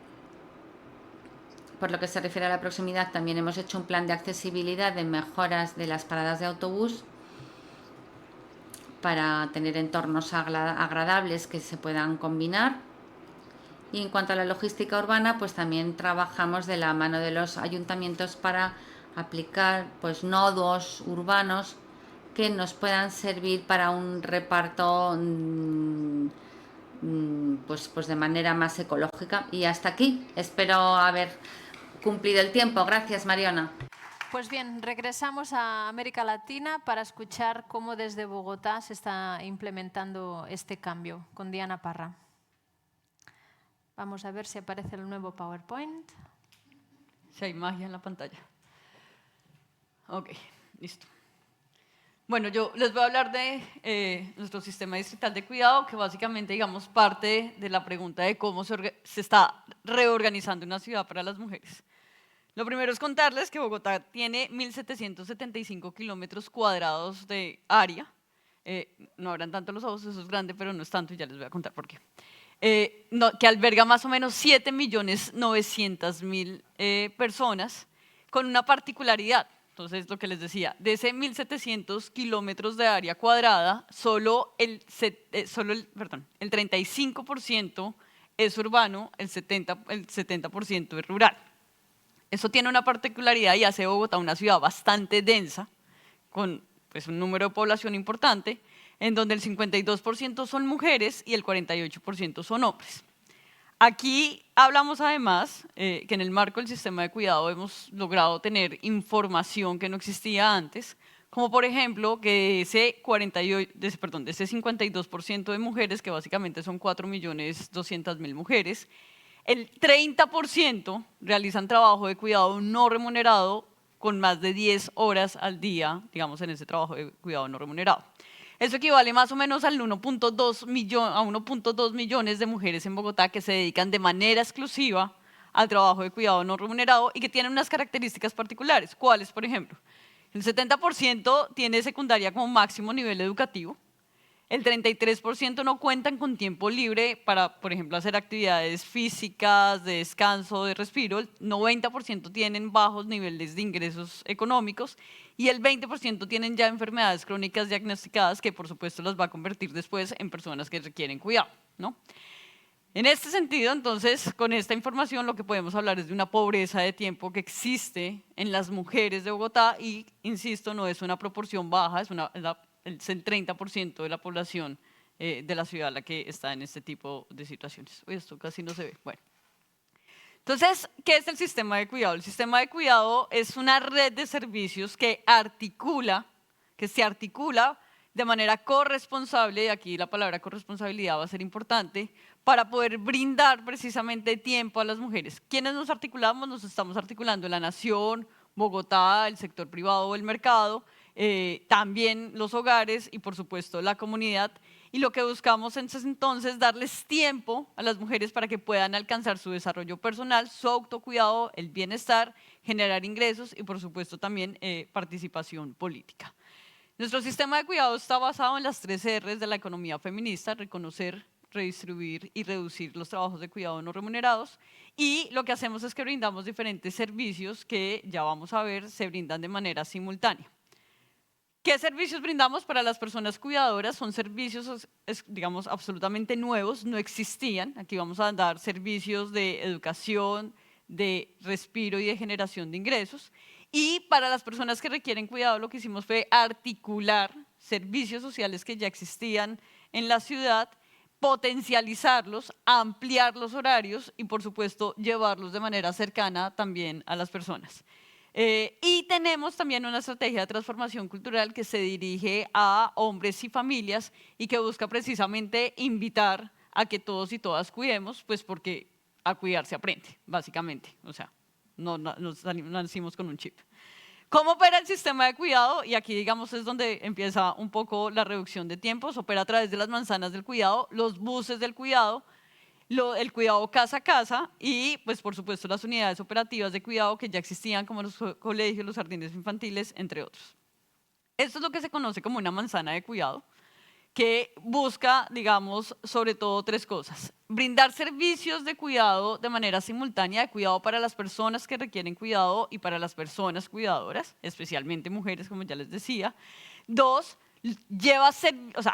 por lo que se refiere a la proximidad, también hemos hecho un plan de accesibilidad de mejoras de las paradas de autobús para tener entornos agradables que se puedan combinar. Y en cuanto a la logística urbana, pues también trabajamos de la mano de los ayuntamientos para aplicar pues nodos urbanos que nos puedan servir para un reparto pues de manera más ecológica. Y hasta aquí, espero haber cumplido el tiempo. Gracias, Mariona. Pues bien, regresamos a América Latina para escuchar cómo desde Bogotá se está implementando este cambio, con Diana Parra. Vamos a ver si aparece el nuevo PowerPoint. Si hay magia en la pantalla. Ok, listo. Bueno, yo les voy a hablar de nuestro sistema distrital de cuidado, que básicamente, digamos, parte de la pregunta de cómo se está reorganizando una ciudad para las mujeres. Lo primero es contarles que Bogotá tiene 1.775 kilómetros cuadrados de área. No habrán tanto los ojos, eso es grande, pero no es tanto, y ya les voy a contar por qué. Que alberga más o menos 7.900.000 personas, con una particularidad. Entonces, lo que les decía, de ese 1.700 kilómetros de área cuadrada, solo el 35% es urbano, el 70% es rural. Eso tiene una particularidad y hace Bogotá una ciudad bastante densa, con pues, un número de población importante, en donde el 52% son mujeres y el 48% son hombres. Aquí hablamos además que en el marco del sistema de cuidado hemos logrado tener información que no existía antes, como por ejemplo que de ese 52% de mujeres, que básicamente son 4.200.000 mujeres, el 30% realizan trabajo de cuidado no remunerado con más de 10 horas al día, digamos, en ese trabajo de cuidado no remunerado. Eso equivale más o menos al 1.2 millones de mujeres en Bogotá que se dedican de manera exclusiva al trabajo de cuidado no remunerado y que tienen unas características particulares. ¿Cuáles, por ejemplo? El 70% tiene secundaria como máximo nivel educativo. El 33% no cuentan con tiempo libre para, por ejemplo, hacer actividades físicas, de descanso, de respiro. El 90% tienen bajos niveles de ingresos económicos y el 20% tienen ya enfermedades crónicas diagnosticadas que, por supuesto, las va a convertir después en personas que requieren cuidado, ¿no? En este sentido, entonces, con esta información lo que podemos hablar es de una pobreza de tiempo que existe en las mujeres de Bogotá y, insisto, no es una proporción baja, es el 30% de la población de la ciudad la que está en este tipo de situaciones. Uy, esto casi no se ve. Bueno. Entonces, ¿qué es el sistema de cuidado? El sistema de cuidado es una red de servicios que se articula de manera corresponsable, y aquí la palabra corresponsabilidad va a ser importante, para poder brindar precisamente tiempo a las mujeres. ¿Quiénes nos articulamos? Nos estamos articulando la nación, Bogotá, el sector privado o el mercado, también los hogares y por supuesto la comunidad, y lo que buscamos es entonces darles tiempo a las mujeres para que puedan alcanzar su desarrollo personal, su autocuidado, el bienestar, generar ingresos y por supuesto también participación política. Nuestro sistema de cuidado está basado en las 3 R's de la economía feminista: reconocer, redistribuir y reducir los trabajos de cuidado no remunerados. Y lo que hacemos es que brindamos diferentes servicios que, ya vamos a ver, se brindan de manera simultánea. ¿Qué servicios brindamos para las personas cuidadoras? Son servicios, digamos, absolutamente nuevos, no existían. Aquí vamos a dar servicios de educación, de respiro y de generación de ingresos. Y para las personas que requieren cuidado, lo que hicimos fue articular servicios sociales que ya existían en la ciudad, potencializarlos, ampliar los horarios y, por supuesto, llevarlos de manera cercana también a las personas. Y tenemos también una estrategia de transformación cultural que se dirige a hombres y familias y que busca precisamente invitar a que todos y todas cuidemos, pues porque a cuidar se aprende, básicamente. O sea, no nacimos con un chip. ¿Cómo opera el sistema de cuidado? Y aquí, digamos, es donde empieza un poco la reducción de tiempos. Opera a través de las manzanas del cuidado, los buses del cuidado, el cuidado casa a casa y, pues, por supuesto, las unidades operativas de cuidado que ya existían, como los colegios, los jardines infantiles, entre otros. Esto es lo que se conoce como una manzana de cuidado, que busca, digamos, sobre todo 3 cosas. Brindar servicios de cuidado de manera simultánea, de cuidado para las personas que requieren cuidado y para las personas cuidadoras, especialmente mujeres, como ya les decía. 2,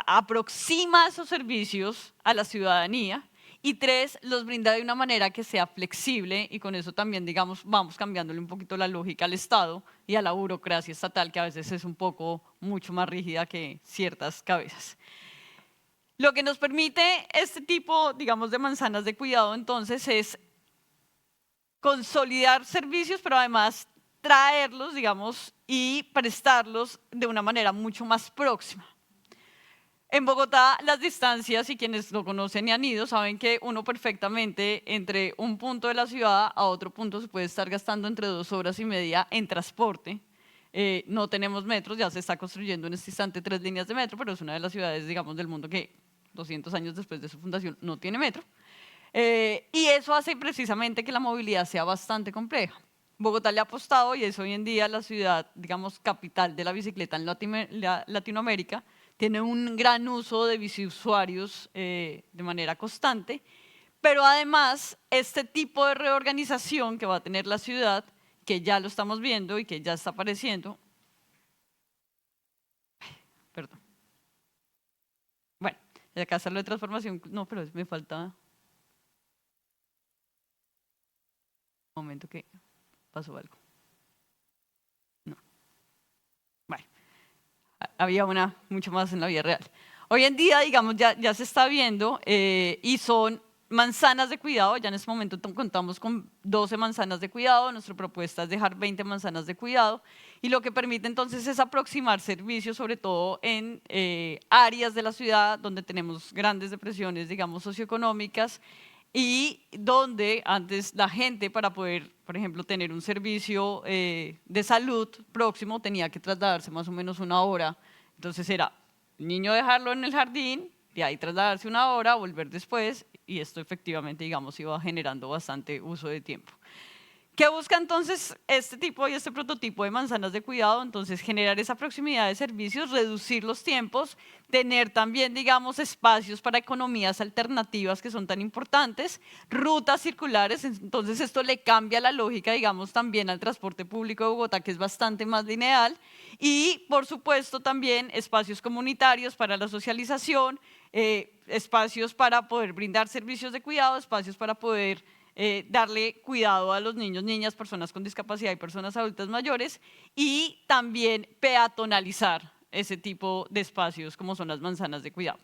aproxima esos servicios a la ciudadanía. Y 3, los brinda de una manera que sea flexible y con eso también, digamos, vamos cambiándole un poquito la lógica al Estado y a la burocracia estatal, que a veces es un poco mucho más rígida que ciertas cabezas. Lo que nos permite este tipo, digamos, de manzanas de cuidado, entonces, es consolidar servicios, pero además traerlos, digamos, y prestarlos de una manera mucho más próxima. En Bogotá, las distancias, y quienes lo conocen y han ido, saben que uno perfectamente entre un punto de la ciudad a otro punto se puede estar gastando entre 2 horas y media en transporte. No tenemos metros, ya se está construyendo en este instante 3 líneas de metro, pero es una de las ciudades, digamos, del mundo que 200 años después de su fundación no tiene metro. Y eso hace precisamente que la movilidad sea bastante compleja. Bogotá le ha apostado y es hoy en día la ciudad, digamos, capital de la bicicleta en Latinoamérica. Tiene un gran uso de biciusuarios de manera constante, pero además este tipo de reorganización que va a tener la ciudad, que ya lo estamos viendo y que ya está apareciendo, perdón, bueno, acá está lo de transformación, no, pero me falta un momento que pasó algo. Había una mucho más en la vida real. Hoy en día, digamos, ya se está viendo y son manzanas de cuidado. Ya en este momento contamos con 12 manzanas de cuidado. Nuestra propuesta es dejar 20 manzanas de cuidado y lo que permite entonces es aproximar servicios, sobre todo en áreas de la ciudad donde tenemos grandes depresiones, digamos, socioeconómicas y donde antes la gente, para poder, por ejemplo, tener un servicio de salud próximo, tenía que trasladarse más o menos 1 hora. Entonces era el niño dejarlo en el jardín, de ahí trasladarse 1 hora, volver después, y esto efectivamente, digamos, iba generando bastante uso de tiempo. ¿Qué busca entonces este tipo y este prototipo de manzanas de cuidado? Entonces, generar esa proximidad de servicios, reducir los tiempos, tener también, digamos, espacios para economías alternativas que son tan importantes, rutas circulares. Entonces, esto le cambia la lógica, digamos, también al transporte público de Bogotá, que es bastante más lineal. Y, por supuesto, también espacios comunitarios para la socialización, espacios para poder brindar servicios de cuidado, espacios para poder darle cuidado a los niños, niñas, personas con discapacidad y personas adultas mayores y también peatonalizar ese tipo de espacios como son las manzanas de cuidado.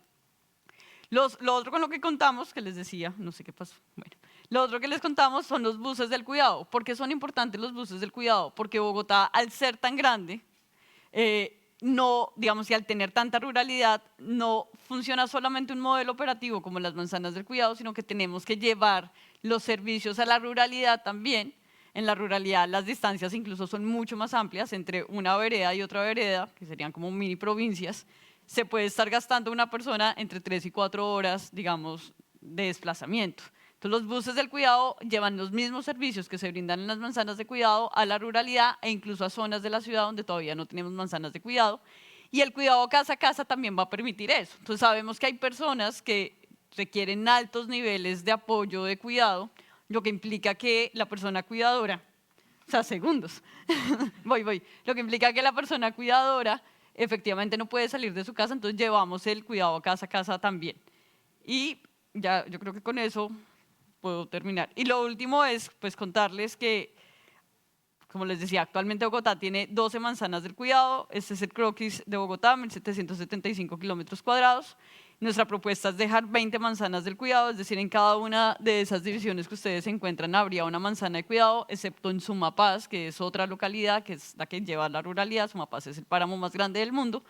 Lo otro con lo que contamos, que les decía, no sé qué pasó, bueno, lo otro que les contamos son los buses del cuidado. ¿Por qué son importantes los buses del cuidado? Porque Bogotá, al ser tan grande, no, digamos, y al tener tanta ruralidad, no funciona solamente un modelo operativo como las manzanas del cuidado, sino que tenemos que llevar los servicios a la ruralidad también. En la ruralidad las distancias incluso son mucho más amplias entre una vereda y otra vereda, que serían como mini provincias. se puede estar gastando una persona entre 3 y 4 horas, digamos, de desplazamiento. Entonces, los buses del cuidado llevan los mismos servicios que se brindan en las manzanas de cuidado a la ruralidad e incluso a zonas de la ciudad donde todavía no tenemos manzanas de cuidado. Y el cuidado casa a casa también va a permitir eso. Entonces, sabemos que hay personas que requieren altos niveles de apoyo de cuidado, lo que implica que la persona cuidadora, o sea, segundos, lo que implica que la persona cuidadora efectivamente no puede salir de su casa, entonces llevamos el cuidado casa a casa también. Y ya, yo creo que con eso puedo terminar. Y lo último es pues contarles que, como les decía, actualmente Bogotá tiene 12 manzanas del cuidado. Este es el croquis de Bogotá, 1.775 kilómetros cuadrados. Nuestra propuesta es dejar 20 manzanas del cuidado, es decir, en cada una de esas divisiones que ustedes se encuentran habría una manzana de cuidado, excepto en Sumapaz, que es otra localidad, que es la que lleva la ruralidad. Sumapaz es el páramo más grande del mundo,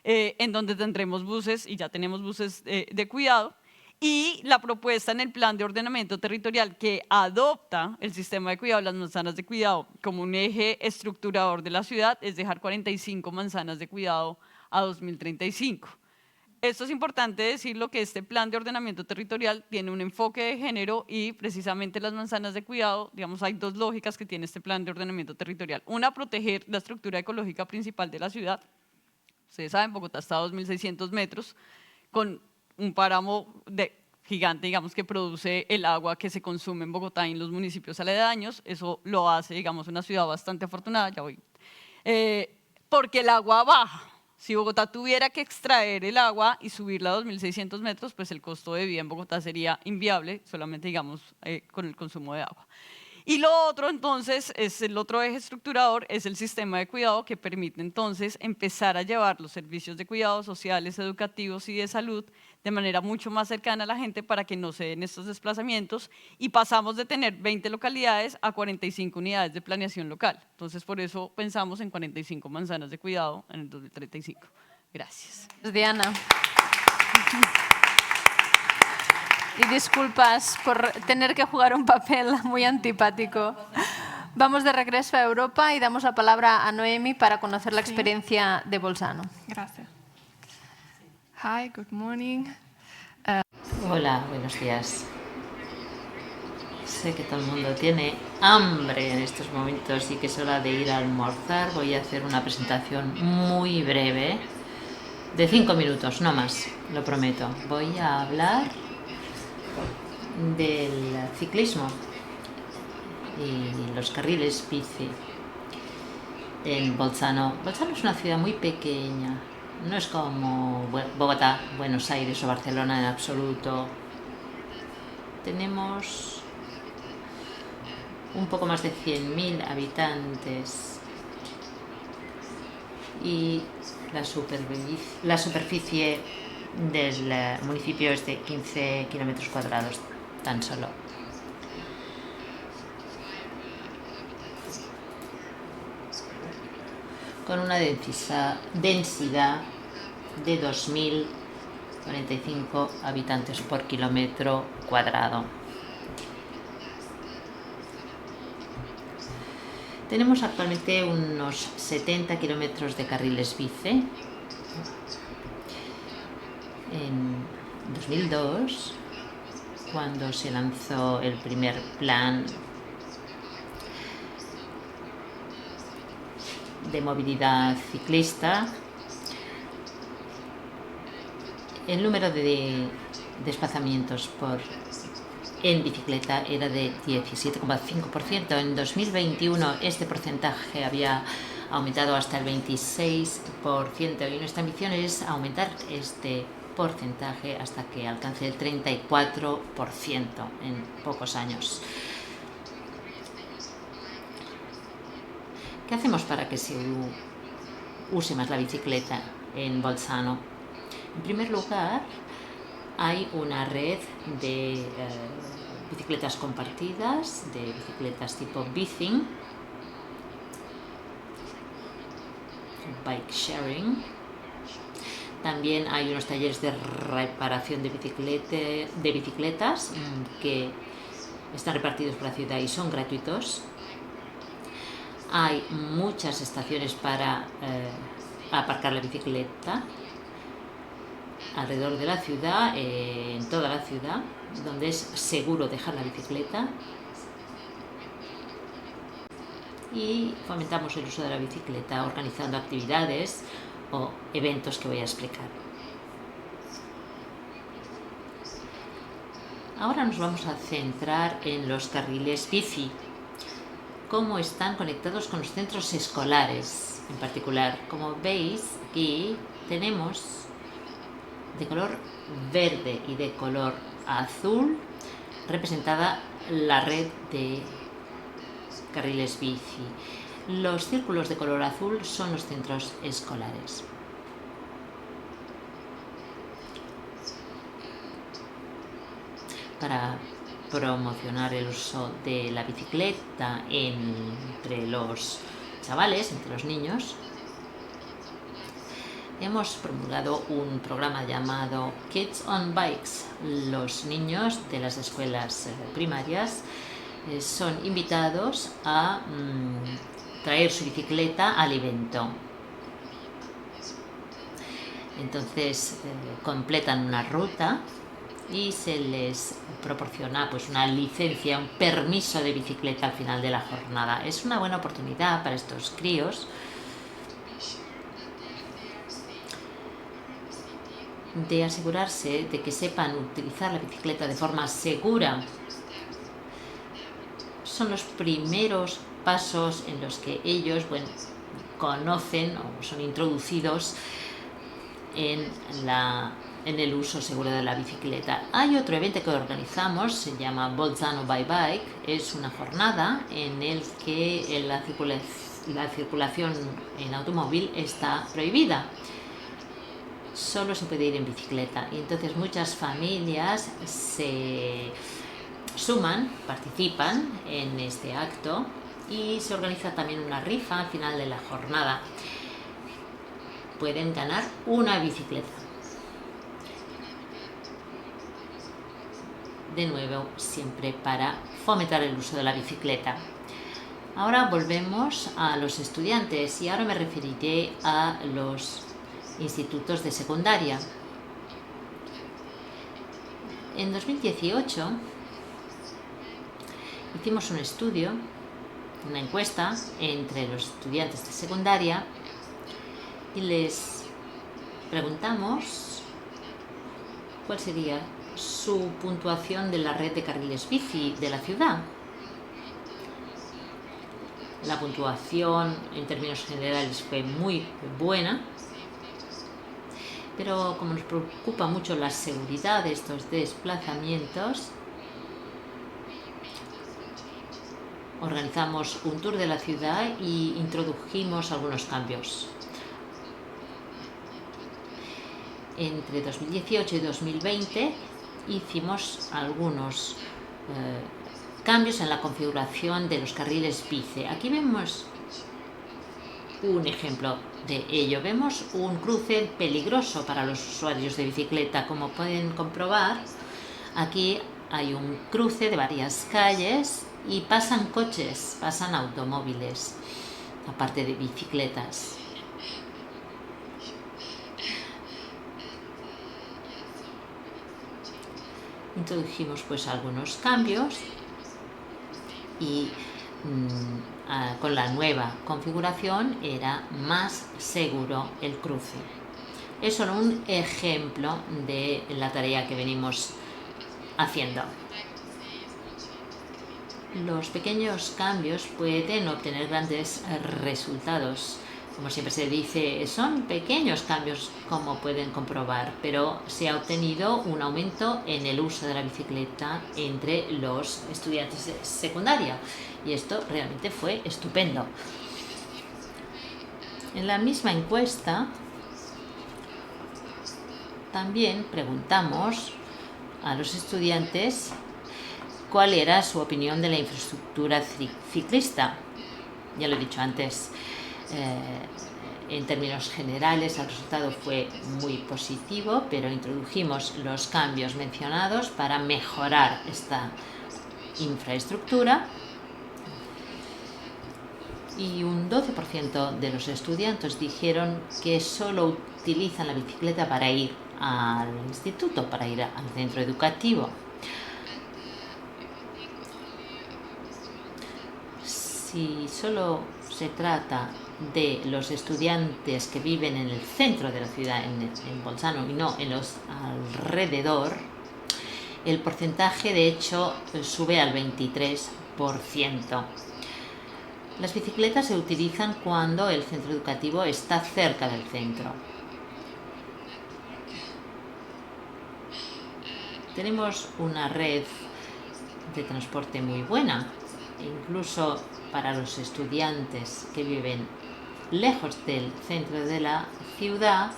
en donde tendremos buses, y ya tenemos buses de cuidado. Y la propuesta en el plan de ordenamiento territorial que adopta el sistema de cuidado, las manzanas de cuidado, como un eje estructurador de la ciudad, es dejar 45 manzanas de cuidado a 2035. Esto es importante decirlo, que este plan de ordenamiento territorial tiene un enfoque de género y precisamente las manzanas de cuidado, digamos, hay dos lógicas que tiene este plan de ordenamiento territorial. Una, proteger la estructura ecológica principal de la ciudad. Ustedes saben, Bogotá está a 2.600 metros, con un páramo gigante, digamos, que produce el agua que se consume en Bogotá y en los municipios aledaños. Eso lo hace, digamos, una ciudad bastante afortunada, ya voy. Porque el agua baja. Si Bogotá tuviera que extraer el agua y subirla a 2.600 metros, pues el costo de vida en Bogotá sería inviable, solamente, digamos, con el consumo de agua. Y lo otro, entonces, es el otro eje estructurador, es el sistema de cuidado, que permite, entonces, empezar a llevar los servicios de cuidados sociales, educativos y de salud de manera mucho más cercana a la gente para que no se den estos desplazamientos, y pasamos de tener 20 localidades a 45 unidades de planeación local. Entonces, por eso pensamos en 45 manzanas de cuidado en el 2035. Gracias. Diana. Y disculpas por tener que jugar un papel muy antipático. Vamos de regreso a Europa y damos la palabra a Noemi para conocer la experiencia de Bolzano. Gracias. Hi, good morning. Hola, buenos días. Sé que todo el mundo tiene hambre en estos momentos y que es hora de ir a almorzar. Voy a hacer una presentación muy breve, de 5 minutos, no más, lo prometo. Voy a hablar del ciclismo y los carriles bici en Bolzano. Bolzano es una ciudad muy pequeña, no es como Bogotá, Buenos Aires o Barcelona en absoluto. Tenemos un poco más de 100.000 habitantes y la superficie del municipio es de 15 kilómetros cuadrados tan solo. Con una densidad de 2.045 habitantes por kilómetro cuadrado. Tenemos actualmente unos 70 kilómetros de carriles bici. En 2002, cuando se lanzó el primer plan de movilidad ciclista, el número de desplazamientos en bicicleta era de 17,5%. En 2021 este porcentaje había aumentado hasta el 26%, y nuestra ambición es aumentar este porcentaje hasta que alcance el 34% en pocos años. ¿Qué hacemos para que se use más la bicicleta en Bolzano? En primer lugar, hay una red de bicicletas compartidas, de bicicletas tipo Bicing, bike sharing. También hay unos talleres de reparación de bicicletas que están repartidos por la ciudad y son gratuitos. Hay muchas estaciones para aparcar la bicicleta alrededor de la ciudad, en toda la ciudad, donde es seguro dejar la bicicleta. Y fomentamos el uso de la bicicleta organizando actividades o eventos que voy a explicar. Ahora nos vamos a centrar en los carriles bici, cómo están conectados con los centros escolares en particular. Como veis, aquí tenemos de color verde y de color azul representada la red de carriles bici. Los círculos de color azul son los centros escolares. Para promocionar el uso de la bicicleta entre los chavales, entre los niños, hemos promulgado un programa llamado Kids on Bikes. Los niños de las escuelas primarias son invitados a traer su bicicleta al evento. Entonces completan una ruta y se les proporciona pues una licencia, un permiso de bicicleta al final de la jornada. Es una buena oportunidad para estos críos de asegurarse de que sepan utilizar la bicicleta de forma segura. Son los primeros pasos en los que ellos conocen o son introducidos en el uso seguro de la bicicleta. Hay otro evento que organizamos, se llama Bolzano by Bike. Es una jornada en el que la circulación en automóvil está prohibida. Solo se puede ir en bicicleta. Y entonces muchas familias se suman, participan en este acto y se organiza también una rifa al final de la jornada. Pueden ganar una bicicleta. De nuevo, siempre para fomentar el uso de la bicicleta. Ahora volvemos a los estudiantes y ahora me referiré a los institutos de secundaria. En 2018 hicimos un estudio, una encuesta entre los estudiantes de secundaria y les preguntamos cuál sería su puntuación de la red de carriles bici de la ciudad. La puntuación en términos generales fue muy buena, pero como nos preocupa mucho la seguridad de estos desplazamientos, organizamos un tour de la ciudad y introdujimos algunos cambios. Entre 2018 y 2020 hicimos algunos cambios en la configuración de los carriles bici. Aquí vemos un ejemplo de ello. Vemos un cruce peligroso para los usuarios de bicicleta. Como pueden comprobar, aquí hay un cruce de varias calles y pasan coches, pasan automóviles, aparte de bicicletas. Introdujimos pues algunos cambios y con la nueva configuración era más seguro el cruce. Es solo un ejemplo de la tarea que venimos haciendo. Los pequeños cambios pueden obtener grandes resultados. Como siempre se dice, son pequeños cambios, como pueden comprobar, pero se ha obtenido un aumento en el uso de la bicicleta entre los estudiantes de secundaria. Y esto realmente fue estupendo. En la misma encuesta también preguntamos a los estudiantes cuál era su opinión de la infraestructura ciclista. Ya lo he dicho antes. En términos generales el resultado fue muy positivo, pero introdujimos los cambios mencionados para mejorar esta infraestructura y un 12% de los estudiantes dijeron que solo utilizan la bicicleta para ir al instituto, para ir al centro educativo. Si solo se trata de los estudiantes que viven en el centro de la ciudad, en Bolzano, y no en los alrededor, el porcentaje de hecho sube al 23%. Las bicicletas se utilizan cuando el centro educativo está cerca del centro. Tenemos una red de transporte muy buena, incluso para los estudiantes que viven lejos del centro de la ciudad.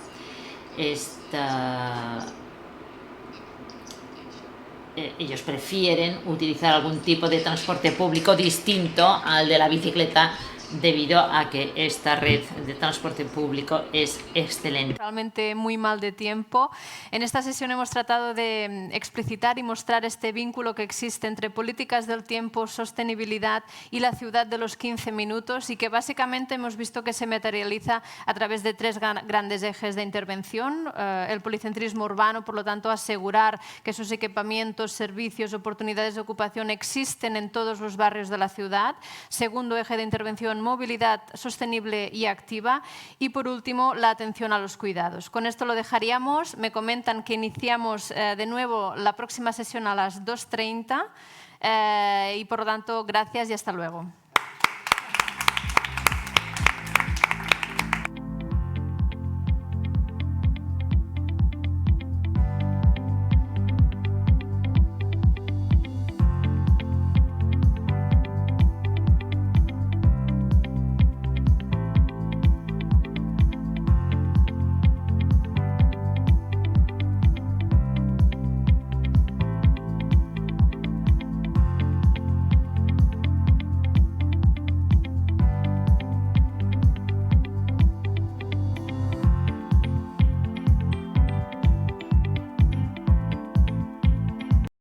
Ellos prefieren utilizar algún tipo de transporte público distinto al de la bicicleta, debido a que esta red de transporte público es excelente. Realmente muy mal de tiempo. En esta sesión hemos tratado de explicitar y mostrar este vínculo que existe entre políticas del tiempo, sostenibilidad y la ciudad de los 15 minutos, y que básicamente hemos visto que se materializa a través de tres grandes ejes de intervención. El policentrismo urbano, por lo tanto, asegurar que esos equipamientos, servicios, oportunidades de ocupación existen en todos los barrios de la ciudad. Segundo eje de intervención, movilidad sostenible y activa. Y por último, la atención a los cuidados. Con esto lo dejaríamos. Me comentan que iniciamos de nuevo la próxima sesión a las 2:30 y por lo tanto, gracias y hasta luego.